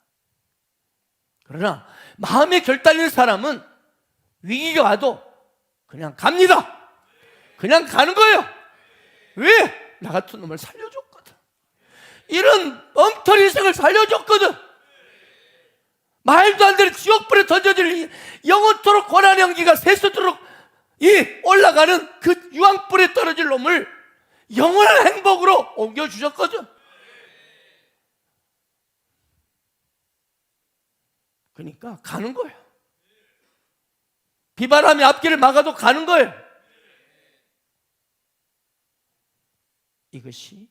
그러나 마음에 결단된 사람은 위기가 와도 그냥 갑니다. 그냥 가는 거예요. 왜? 나 같은 놈을 살려줬거든. 이런 엉터리 인생을 살려줬거든. 말도 안 되는 지옥불에 던져질 영원토록 고난의 연기가 세수도록 올라가는 그 유황불에 떨어질 놈을 영원한 행복으로 옮겨주셨거든. 그러니까 가는 거예요. 비바람이 앞길을 막아도 가는 거예요. 이것이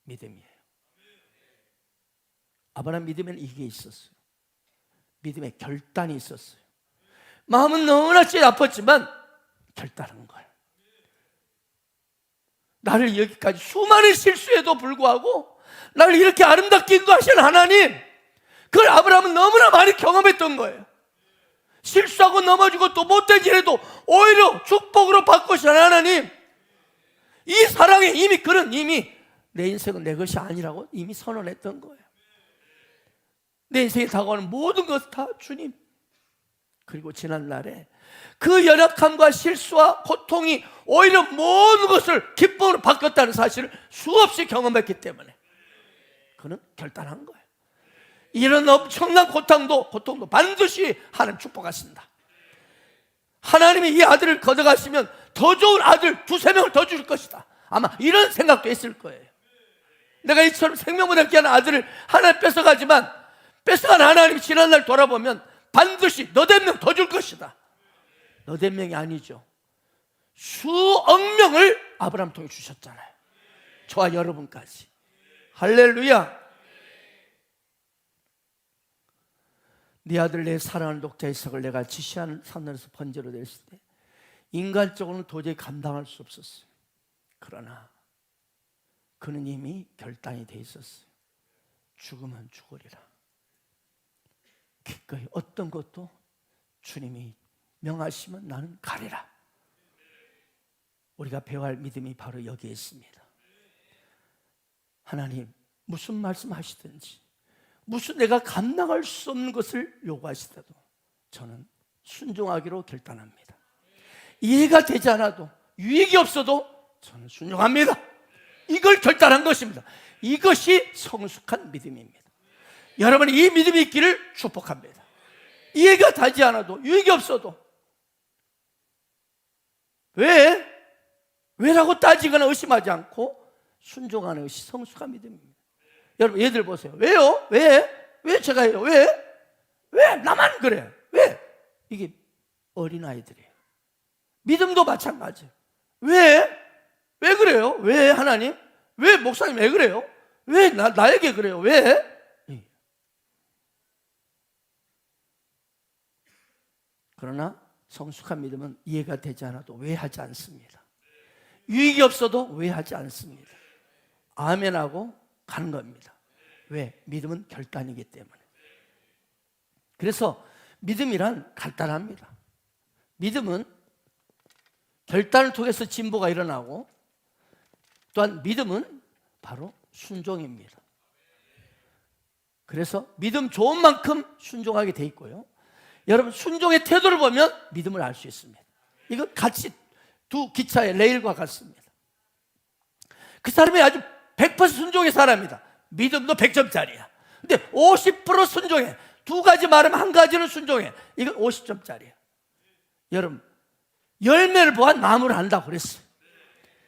믿음이에요. 아브라함 믿음에는 이게 있었어요. 믿음의 결단이 있었어요. 마음은 너무나 아팠지만 결단한 거예요. 나를 여기까지 수많은 실수에도 불구하고 나를 이렇게 아름답게 인도하신 하나님, 그걸 아브라함은 너무나 많이 경험했던 거예요. 실수하고 넘어지고 또 못된 일에도 오히려 축복으로 바꾸신 하나님, 이 사랑에 그는 이미 내 인생은 내 것이 아니라고 이미 선언했던 거예요. 내 인생에 다가오는 모든 것 다 주님. 그리고 지난날에 그 연약함과 실수와 고통이 오히려 모든 것을 기쁨으로 바꿨다는 사실을 수없이 경험했기 때문에 그는 결단한 거예요. 이런 엄청난 고통도 반드시 하나님 축복하신다. 하나님이 이 아들을 거둬가시면 더 좋은 아들 2-3명을 더 줄 것이다. 아마 이런 생각도 했을 거예요. 내가 이처럼 생명보다 귀한 아들을 하나 뺏어가지만 뺏어간 하나님이 지난날 돌아보면 반드시 너댓 명 더 줄 것이다. 너댓 명이 아니죠. 수억 명을 아브라함 통해 주셨잖아요. 저와 여러분까지. 할렐루야. 네 아들 내 사랑하는 독자 이삭을 내가 지시하는 산에서 번제로 드렸을 때 인간적으로는 도저히 감당할 수 없었어요. 그러나 그는 이미 결단이 돼 있었어요. 죽으면 죽으리라. 기꺼이 어떤 것도 주님이 명하시면 나는 가리라. 우리가 배워야 할 믿음이 바로 여기에 있습니다. 하나님 무슨 말씀하시든지 무슨 내가 감당할 수 없는 것을 요구하시더라도 저는 순종하기로 결단합니다. 이해가 되지 않아도 유익이 없어도 저는 순종합니다. 이걸 결단한 것입니다. 이것이 성숙한 믿음입니다. 여러분이 이 믿음이 있기를 축복합니다. 이해가 되지 않아도 유익이 없어도 왜라고 따지거나 의심하지 않고 순종하는 것이 성숙한 믿음입니다. 여러분 얘들 보세요. 왜요? 왜 제가 해요? 왜 나만 그래? 왜? 이게 어린아이들이에요. 믿음도 마찬가지예요. 왜 그래요? 왜 하나님? 왜 목사님 왜 그래요? 왜 나에게 그래요? 왜? 그러나 성숙한 믿음은 이해가 되지 않아도 왜 하지 않습니다. 유익이 없어도 왜 하지 않습니다. 아멘하고 가는 겁니다. 왜? 믿음은 결단이기 때문에. 그래서 믿음이란 간단합니다. 믿음은 결단을 통해서 진보가 일어나고 또한 믿음은 바로 순종입니다. 그래서 믿음 좋은 만큼 순종하게 돼 있고요. 여러분 순종의 태도를 보면 믿음을 알 수 있습니다. 이건 같이 두 기차의 레일과 같습니다. 그 사람이 아주 100% 순종의 사람이다. 믿음도 100점짜리야. 근데 50% 순종해. 두 가지 말하면 한 가지는 순종해. 이건 50점짜리야. 여러분 열매를 보아 나무를 안다고 그랬어요.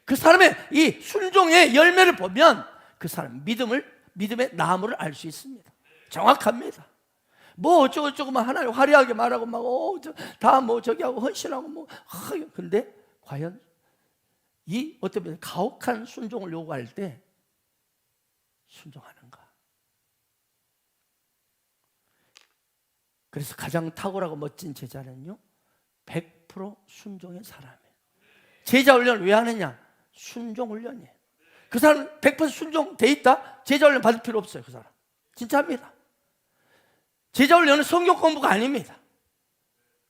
그 사람의 이 순종의 열매를 보면 그 사람 믿음의 나무를 알 수 있습니다. 정확합니다. 뭐 어쩌고 하나님 화려하게 말하고 막 저기 하고 헌신하고 근데 과연 이 어떤 가혹한 순종을 요구할 때 순종하는가? 그래서 가장 탁월하고 멋진 제자는요 100% 순종의 사람이에요. 제자 훈련을 왜 하느냐? 순종 훈련이에요. 그 사람 100% 순종돼 있다? 제자 훈련 받을 필요 없어요. 그 사람 진짜입니다. 제자 훈련은 성경 공부가 아닙니다.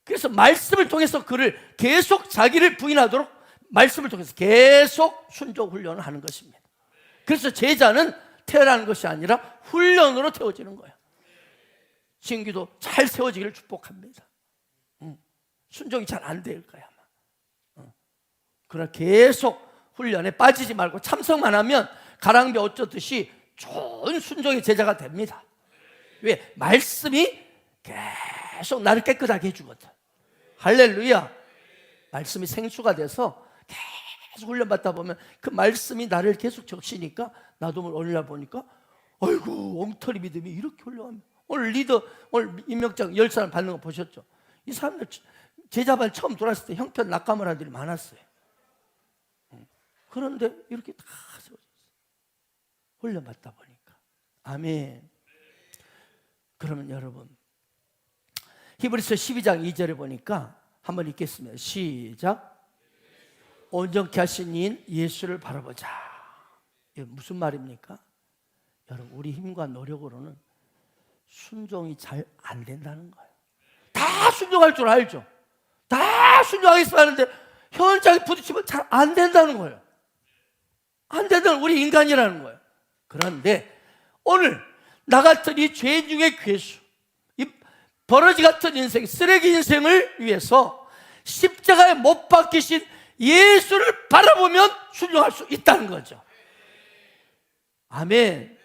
그래서 말씀을 통해서 그를 계속 자기를 부인하도록 말씀을 통해서 계속 순종 훈련을 하는 것입니다. 그래서 제자는 태어나는 것이 아니라 훈련으로 태워지는 거예요. 신기도 잘 세워지기를 축복합니다. 순종이 잘 안 될 거야 아마. 그러나 계속 훈련에 빠지지 말고 참석만 하면 가랑비 어쩌듯이 좋은 순종의 제자가 됩니다. 왜? 말씀이 계속 나를 깨끗하게 해주거든. 할렐루야. 말씀이 생수가 돼서 계속 훈련받다 보면 그 말씀이 나를 계속 적시니까 나도 어느 날 보니까 아이고 엉터리 믿음이 이렇게 훌륭합니다. 오늘 임명장 10사람 받는 거 보셨죠? 이 사람들 제자반 처음 들어왔을 때 형편 낙감을 한 들이 많았어요. 그런데 이렇게 다 세워졌어요. 훈련받다 보니까. 아멘. 그러면 여러분 히브리서 12장 2절에 보니까 한번 읽겠습니다. 시작. 온전케 하신 이인 예수를 바라보자. 이게 무슨 말입니까? 여러분 우리 힘과 노력으로는 순종이 잘 안 된다는 거예요. 다 순종할 줄 알죠. 다 순종하겠어 하는데 현장에 부딪히면 잘 안 된다는 거예요. 안 된다는 우리 인간이라는 거예요. 그런데 오늘 나 같은 이 죄 중의 괴수, 이 버러지 같은 인생, 쓰레기 인생을 위해서 십자가에 못 박히신 예수를 바라보면 순종할 수 있다는 거죠. 아멘.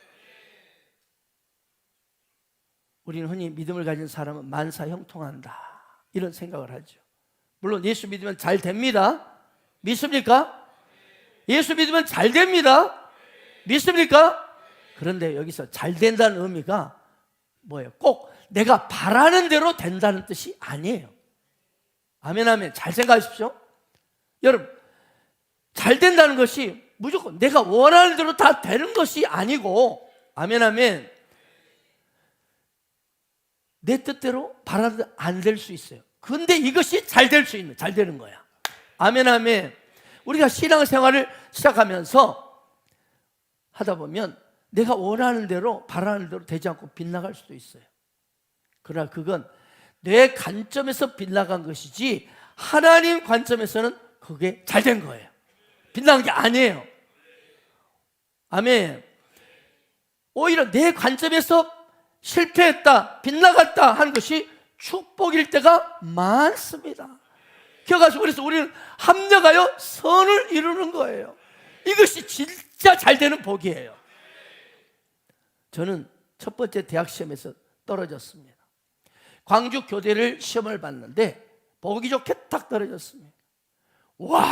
우리는 흔히 믿음을 가진 사람은 만사 형통한다 이런 생각을 하죠. 물론 예수 믿으면 잘 됩니다. 믿습니까? 예수 믿으면 잘 됩니다. 믿습니까? 그런데 여기서 잘 된다는 의미가 뭐예요? 꼭 내가 바라는 대로 된다는 뜻이 아니에요. 아멘 아멘. 잘 생각하십시오. 여러분 잘 된다는 것이 무조건 내가 원하는 대로 다 되는 것이 아니고 아멘 아멘. 내 뜻대로 바라도 안 될 수 있어요. 근데 이것이 잘 될 수 있는, 잘 되는 거야. 아멘 아멘. 우리가 신앙생활을 시작하면서 하다 보면 내가 원하는 대로 바라는 대로 되지 않고 빗나갈 수도 있어요. 그러나 그건 내 관점에서 빗나간 것이지 하나님 관점에서는 그게 잘 된 거예요. 빗나간 게 아니에요. 아멘. 오히려 내 관점에서 실패했다, 빗나갔다 하는 것이 축복일 때가 많습니다. 기억하시고, 그래서 우리는 합력하여 선을 이루는 거예요. 이것이 진짜 잘 되는 복이에요. 저는 첫 번째 대학 시험에서 떨어졌습니다. 광주 교대를 시험을 봤는데 보기 좋게 딱 떨어졌습니다. 와,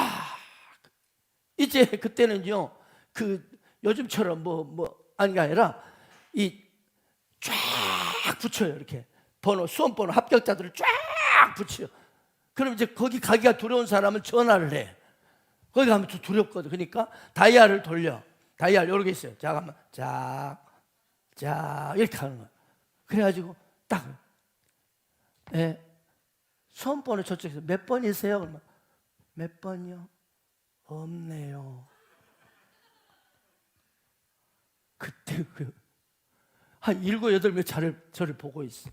이제 그때는요, 그 요즘처럼 아니 아니라 이 쫙 붙여요. 이렇게 번호, 수험 번호 합격자들을 쫙 붙여요. 그럼 이제 거기 가기가 두려운 사람은 전화를 해. 거기 가면 또 두렵거든. 그러니까 다이얼을 돌려. 다이얼 이렇게 있어요. 자, 가면 자 이렇게 하는 거예요. 그래가지고 딱 수험 번호 저쪽에서 몇 번이세요? 그러면 몇 번이요? 없네요. 그때 한 7, 8명 저를 보고 있어.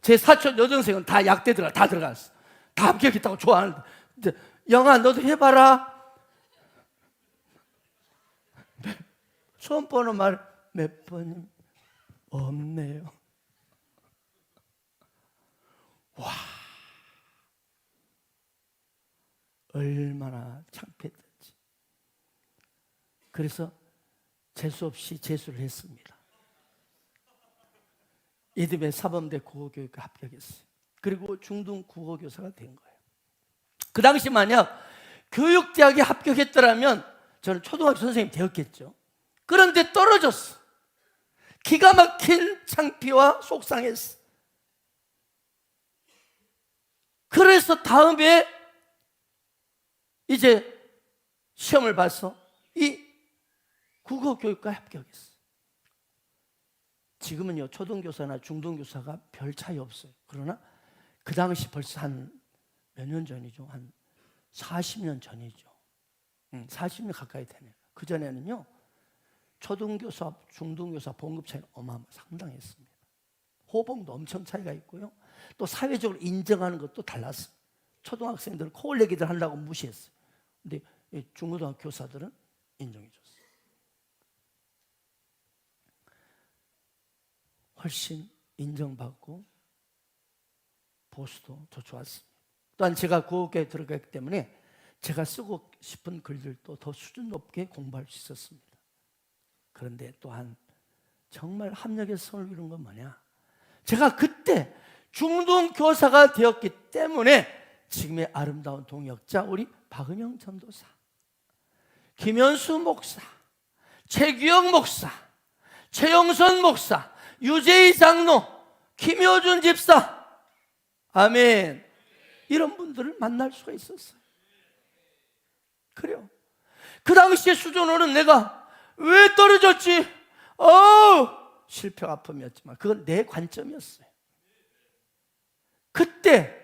제 사촌 여동생은 다 약대 다 들어갔어. 다 합격했다고 좋아하는데, 영아 너도 해봐라. 수험 번호 말 몇 번이 없네요. 와, 얼마나 창피했던지. 그래서 재수 없이 재수를 했습니다. 이듬해 사범대 국어교육과 합격했어요. 그리고 중등 국어교사가 된 거예요. 그 당시 만약 교육대학에 합격했더라면 저는 초등학교 선생님 되었겠죠. 그런데 떨어졌어. 기가 막힌 창피와 속상했어. 그래서 다음에 이제 시험을 봐서 이 국어교육과에 합격했어. 지금은요, 초등교사나 중등교사가 별 차이 없어요. 그러나 그 당시 벌써 한 몇 년 전이죠. 한 40년 전이죠. 40년 가까이 되네요. 그전에는요, 초등교사, 중등교사 봉급 차이는 상당했습니다. 호봉도 엄청 차이가 있고요. 또 사회적으로 인정하는 것도 달랐어요. 초등학생들은 코올레기들 한다고 무시했어요. 근데 중고등학교 교사들은 인정해 줬어요. 훨씬 인정받고 보수도 더 좋았습니다. 또한 제가 국어교육에 들어갔기 때문에 제가 쓰고 싶은 글들도 더 수준 높게 공부할 수 있었습니다. 그런데 또한 정말 합력의 선을 이룬 건 뭐냐? 제가 그때 중등교사가 되었기 때문에 지금의 아름다운 동역자 우리 박은영 전도사, 김현수 목사, 최규영 목사, 최영선 목사, 유재희 장로, 김효준 집사, 아멘, 이런 분들을 만날 수가 있었어요. 그래요. 그 당시의 수준으로는 내가 왜 떨어졌지? 실패 아픔이었지만 그건 내 관점이었어요. 그때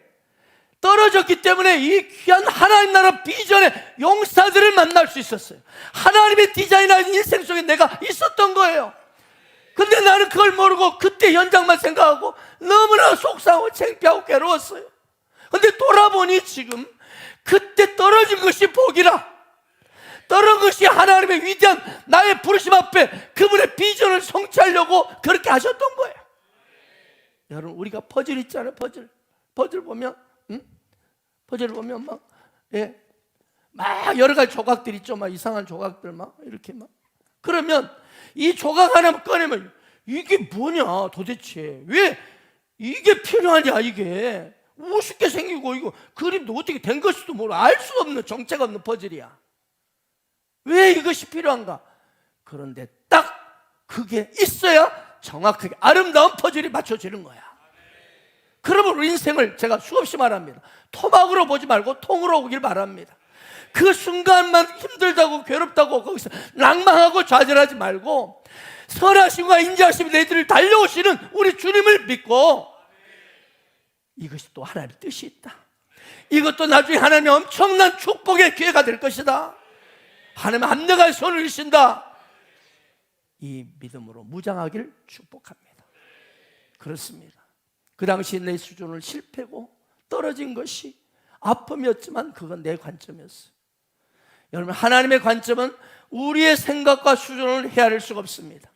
떨어졌기 때문에 이 귀한 하나님 나라 비전의 용사들을 만날 수 있었어요. 하나님의 디자인한 인생 속에 내가 있었던 거예요. 근데 나는 그걸 모르고 그때 현장만 생각하고 너무나 속상하고 창피하고 괴로웠어요. 근데 돌아보니 지금 그때 떨어진 것이 복이라, 떨어진 것이 하나님의 위대한 나의 부르심 앞에 그분의 비전을 성취하려고 그렇게 하셨던 거예요. 여러분, 우리가 퍼즐 있잖아요. 퍼즐 보면 퍼즐을 보면 막 여러 가지 조각들 있죠. 막 이상한 조각들 막 이렇게 막. 그러면 이 조각 하나 꺼내면 이게 뭐냐 도대체, 왜 이게 필요하냐, 이게 우습게 생기고 이거 그림도 어떻게 된 것인지도 모르고 알 수 없는 정체가 없는 퍼즐이야. 왜 이것이 필요한가? 그런데 딱 그게 있어야 정확하게 아름다운 퍼즐이 맞춰지는 거야. 그러면 우리 인생을 제가 수없이 말합니다. 토막으로 보지 말고 통으로 보길 바랍니다. 그 순간만 힘들다고 괴롭다고 거기서 낭망하고 좌절하지 말고 선하심과 인자하심이 너희들을 달려오시는 우리 주님을 믿고, 이것이 또 하나님의 뜻이 있다, 이것도 나중에 하나님의 엄청난 축복의 기회가 될 것이다, 하나님의 합력한 손을 이루신다, 이 믿음으로 무장하기를 축복합니다. 그렇습니다. 그 당시 내 수준을 실패고 떨어진 것이 아픔이었지만 그건 내 관점이었어요. 여러분, 하나님의 관점은 우리의 생각과 수준을 헤아릴 수가 없습니다.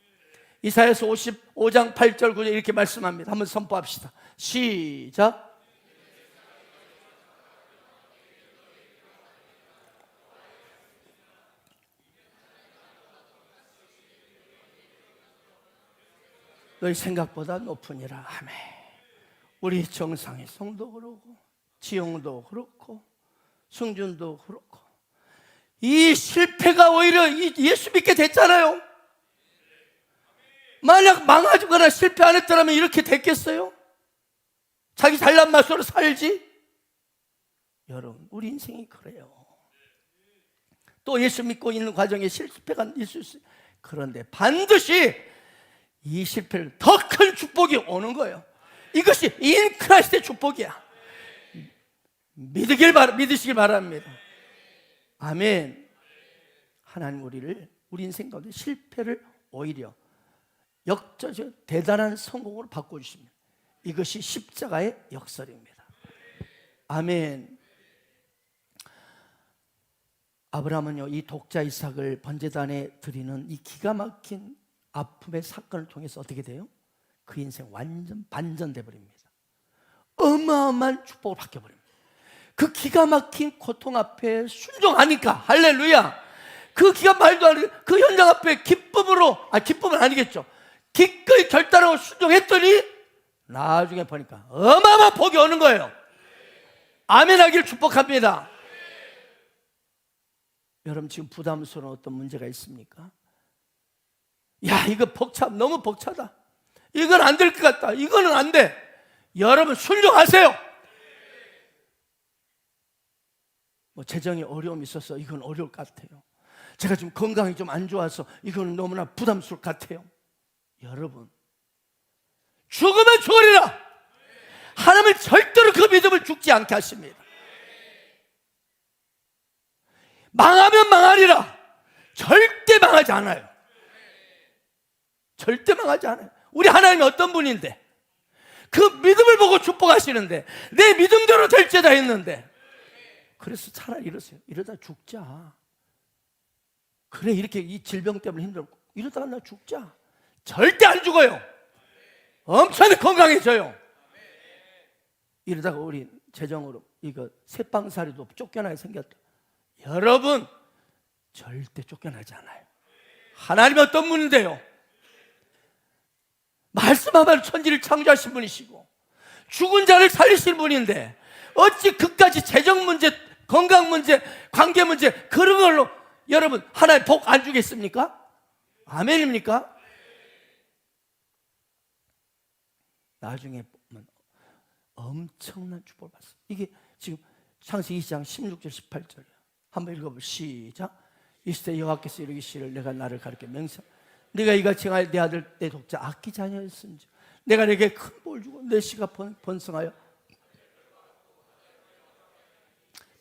이사야서 55장 8절 9절 이렇게 말씀합니다. 한번 선포합시다. 시작. 너희 생각보다 높으니라. 아멘. 우리 정상의 성도 그렇고 지용도 그렇고 승준도 그렇고 이 실패가 오히려 예수 믿게 됐잖아요. 만약 망하거나 실패 안 했더라면 이렇게 됐겠어요? 자기 잘난 맛으로 살지? 여러분, 우리 인생이 그래요. 또 예수 믿고 있는 과정에 실패가 있을 수 있어요. 그런데 반드시 이 실패를 더 큰 축복이 오는 거예요. 이것이 인 크라이스트의 축복이야. 믿으시길 바랍니다. 아멘. 하나님 우리 인생 가운데 실패를 오히려 역전적 대단한 성공으로 바꿔주십니다. 이것이 십자가의 역설입니다. 아멘. 아브라함은요, 이 독자 이삭을 번제단에 드리는 이 기가 막힌 아픔의 사건을 통해서 어떻게 돼요? 그 인생 완전 반전돼 버립니다. 어마어마한 축복을 받게 버립니다. 그 기가 막힌 고통 앞에 순종하니까, 할렐루야. 그 기가 말도 안 되는 그 현장 앞에 기쁨은 아니겠죠. 기꺼이 결단하고 순종했더니 나중에 보니까 어마어마한 복이 오는 거예요. 아멘 하기를 축복합니다. 여러분, 지금 부담스러운 어떤 문제가 있습니까? 야, 이거 너무 벅차다. 이건 안 될 것 같다. 이거는 안 돼. 여러분, 순종하세요. 재정에 어려움이 있어서 이건 어려울 것 같아요. 제가 지금 건강이 좀 안 좋아서 이건 너무나 부담스러울 것 같아요. 여러분, 죽으면 죽으리라. 하나님은 절대로 그 믿음을 죽지 않게 하십니다. 망하면 망하리라. 절대 망하지 않아요. 절대 망하지 않아요. 우리 하나님이 어떤 분인데, 그 믿음을 보고 축복하시는데, 내 믿음대로 될지다 했는데, 그래서 차라리 이러다 죽자. 그래, 이렇게 이 질병 때문에 힘들고 이러다가 나 죽자. 절대 안 죽어요. 엄청 건강해져요. 이러다가 우리 재정으로 이거 새빵살이도 쫓겨나게 생겼다. 여러분, 절대 쫓겨나지 않아요. 하나님이 어떤 분인데요? 말씀하면 천지를 창조하신 분이시고 죽은 자를 살리신 분인데 어찌 그까지 재정 문제, 건강 문제, 관계 문제 그런 걸로 여러분 하나님 복 안 주겠습니까? 아멘입니까? 나중에 보면 엄청난 축복을 받습니다. 이게 지금 창세기 2장 16절 18절이에요. 한번 읽어보세요. 시작. 이시되 여호와께서 이르기를 내가 나를 가르쳐 명세 네가 이같이 행하여 내 아들 내 독자 악기 자녀였은지 내가 내게 큰 볼 주고 내 씨가 번성하여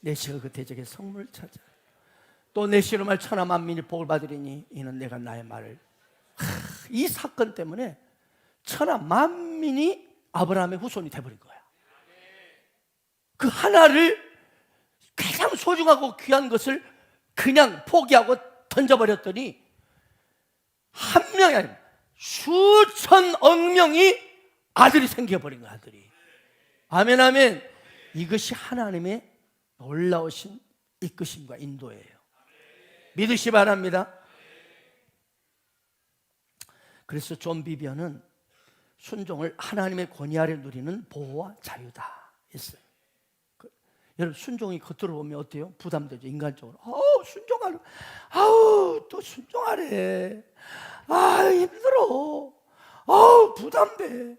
내 씨가 그 대적의 성문을 찾아 또 내 씨로 말 천하 만민이 복을 받으리니 이는 내가 나의 말을 이 사건 때문에 천하 만민이 아브라함의 후손이 돼버린 거야. 그 하나를 가장 소중하고 귀한 것을 그냥 포기하고 던져버렸더니 한 명이 아니라 수천억 명이 아들이 생겨버린 거야. 아들이. 아멘 아멘. 이것이 하나님의 놀라우신 이끄심과 인도예요. 믿으시 바랍니다. 그래서 존 비비언은 순종을 하나님의 권위 아래 누리는 보호와 자유다 했어요. 여러분, 순종이 겉으로 보면 어때요? 부담되죠, 인간적으로. 순종하래. 또 순종하래. 힘들어. 부담돼.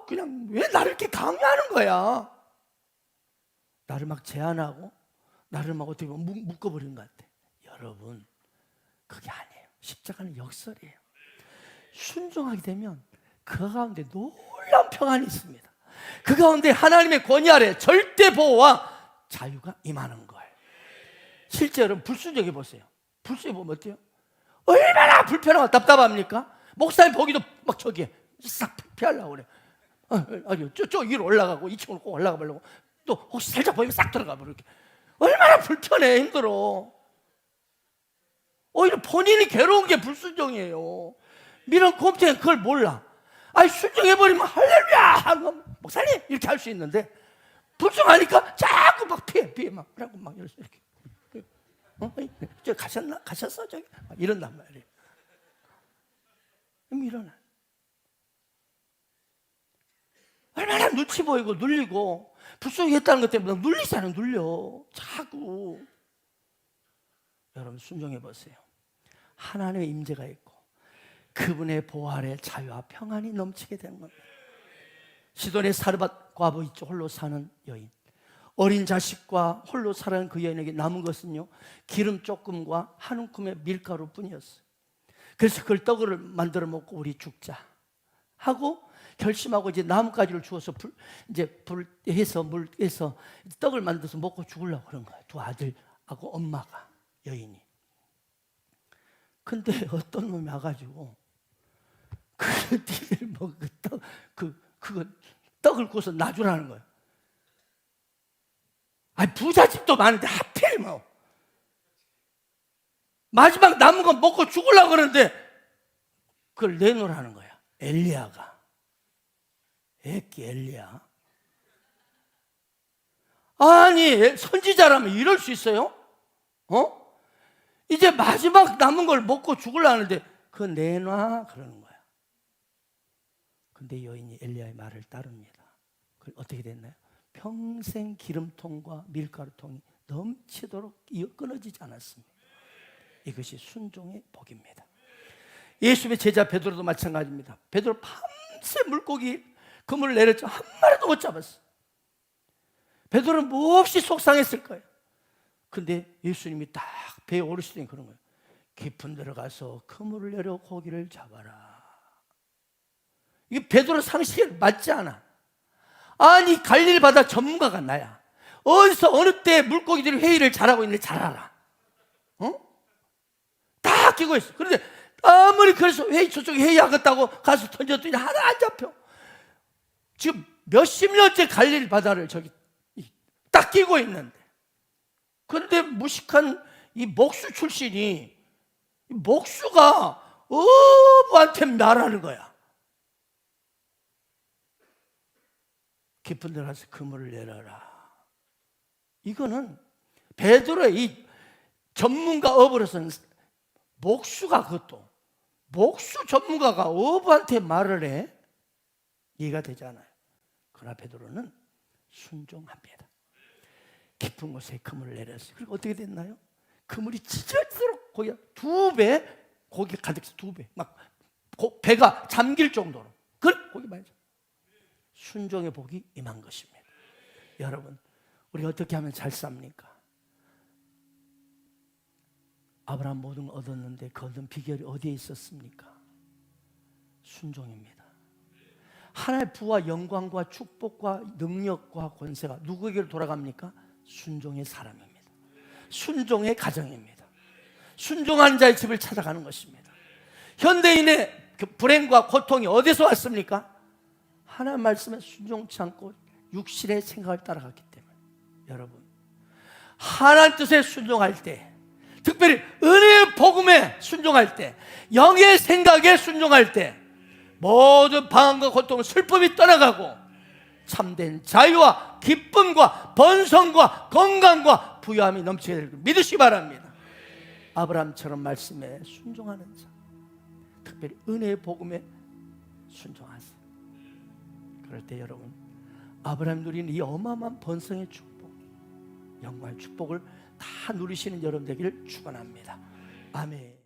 그냥 왜 나를 이렇게 강요하는 거야? 나를 막 제한하고 나를 막 어떻게 보면 묶어버리는 것 같아. 여러분, 그게 아니에요. 십자가는 역설이에요. 순종하게 되면 그 가운데 놀라운 평안이 있습니다. 그 가운데 하나님의 권위 아래 절대 보호와 자유가 임하는 거예요. 실제 여러분 불순종해 보세요. 불순종해 보면 어때요? 얼마나 불편하고 답답합니까? 목사님 보기도 막 저기에 싹 피하려고 그래. 저 위로 올라가고 2층으로 꼭 올라가 보려고 또 혹시 살짝 보이면 싹 들어가 버리고 얼마나 불편해. 힘들어. 오히려 본인이 괴로운 게 불순종이에요. 미련 곰탱이 그걸 몰라. 아니 순종해버리면 할렐루야 목사님 이렇게 할 수 있는데 불순하니까 자꾸 막 피해 막 그러고 막 이렇게 저 가셨어 저기 막 이런단 말이에요. 일어나. 얼마나 눈치 보이고 눌리고 불순했다는 것 때문에 눌리잖아요. 눌려 자꾸. 여러분 순종해 보세요. 하나님의 임재가 있고 그분의 보호 아래 자유와 평안이 넘치게 되는 겁니다. 시돈의 사르밧 과부 있죠. 홀로 사는 여인. 어린 자식과 홀로 살아가는 그 여인에게 남은 것은요 기름 조금과 한 움큼의 밀가루 뿐이었어요. 그래서 그걸 떡을 만들어 먹고 우리 죽자 하고 결심하고 이제 나뭇가지를 주워서 불해서 물에서 떡을 만들어서 먹고 죽으려고 그런 거예요. 두 아들하고 엄마가 여인이. 근데 어떤 놈이 와가지고 그 니들 먹은 그거 떡을 구워서 놔주라는 거예요. 아니 부잣집도 많은데 하필 뭐 마지막 남은 거 먹고 죽으려고 그러는데 그걸 내놓으라는 거야. 엘리야가. 애기 엘리야. 아니 선지자라면 이럴 수 있어요? 이제 마지막 남은 걸 먹고 죽으려는데 그거 내놔 그러는 거야. 근데 여인이 엘리야의 말을 따릅니다. 그럼 어떻게 됐나요? 평생 기름통과 밀가루통이 넘치도록 이어 끊어지지 않았습니다. 이것이 순종의 복입니다. 예수님의 제자 베드로도 마찬가지입니다. 베드로 밤새 물고기 그물을 내렸죠. 한 마리도 못 잡았어. 베드로는 몹시 속상했을 거예요. 근데 예수님이 딱 배에 오르시더니 그런 거예요. 깊은 데로 가서 그물을 내려 고기를 잡아라. 이게 베드로 상식에 맞지 않아. 아니 갈릴리 바다 전문가가 나야. 어디서 어느 때 물고기들이 회의를 잘하고 있는지 잘 알아. 다 끼고 있어. 그런데 아무리 그래서 저쪽에 회의하겠다고 가서 던졌더니 하나 안 잡혀. 지금 몇십 년째 갈릴리 바다를 저기 딱 끼고 있는데. 그런데 무식한 이 목수 출신이 목수가 어부한테 말하는 거야. 깊은 데 가서 그물을 내려라. 이거는 베드로의 이 전문가 어부로서는 목수가 그것도 목수 전문가가 어부한테 말을 해 이해가 되잖아요. 그러나 베드로는 순종합니다. 깊은 곳에 그물을 내렸어요. 그리고 어떻게 됐나요? 그물이 찢어지도록 고기가 2배 고기 가득해서 2배 막 배가 잠길 정도로 그걸 고기 많이 순종의 복이 임한 것입니다. 여러분 우리가 어떻게 하면 잘 삽니까? 아브라함 모든 걸 얻었는데 그 얻은 비결이 어디에 있었습니까? 순종입니다. 하나님의 부와 영광과 축복과 능력과 권세가 누구에게로 돌아갑니까? 순종의 사람입니다. 순종의 가정입니다. 순종한 자의 집을 찾아가는 것입니다. 현대인의 불행과 고통이 어디서 왔습니까? 하나님 말씀에 순종치 않고 육신의 생각을 따라갔기 때문에. 여러분 하나님 뜻에 순종할 때, 특별히 은혜의 복음에 순종할 때, 영의 생각에 순종할 때 모든 방황과 고통, 슬픔이 떠나가고 참된 자유와 기쁨과 번성과 건강과 부유함이 넘치게 될 것을 믿으시기 바랍니다. 아브라함처럼 말씀에 순종하는 자, 특별히 은혜의 복음에 순종하세요. 그럴 때 여러분 아브라함 누리는 이 어마어마한 번성의 축복, 영광의 축복을 다 누리시는 여러분 되기를 축원합니다. 아멘.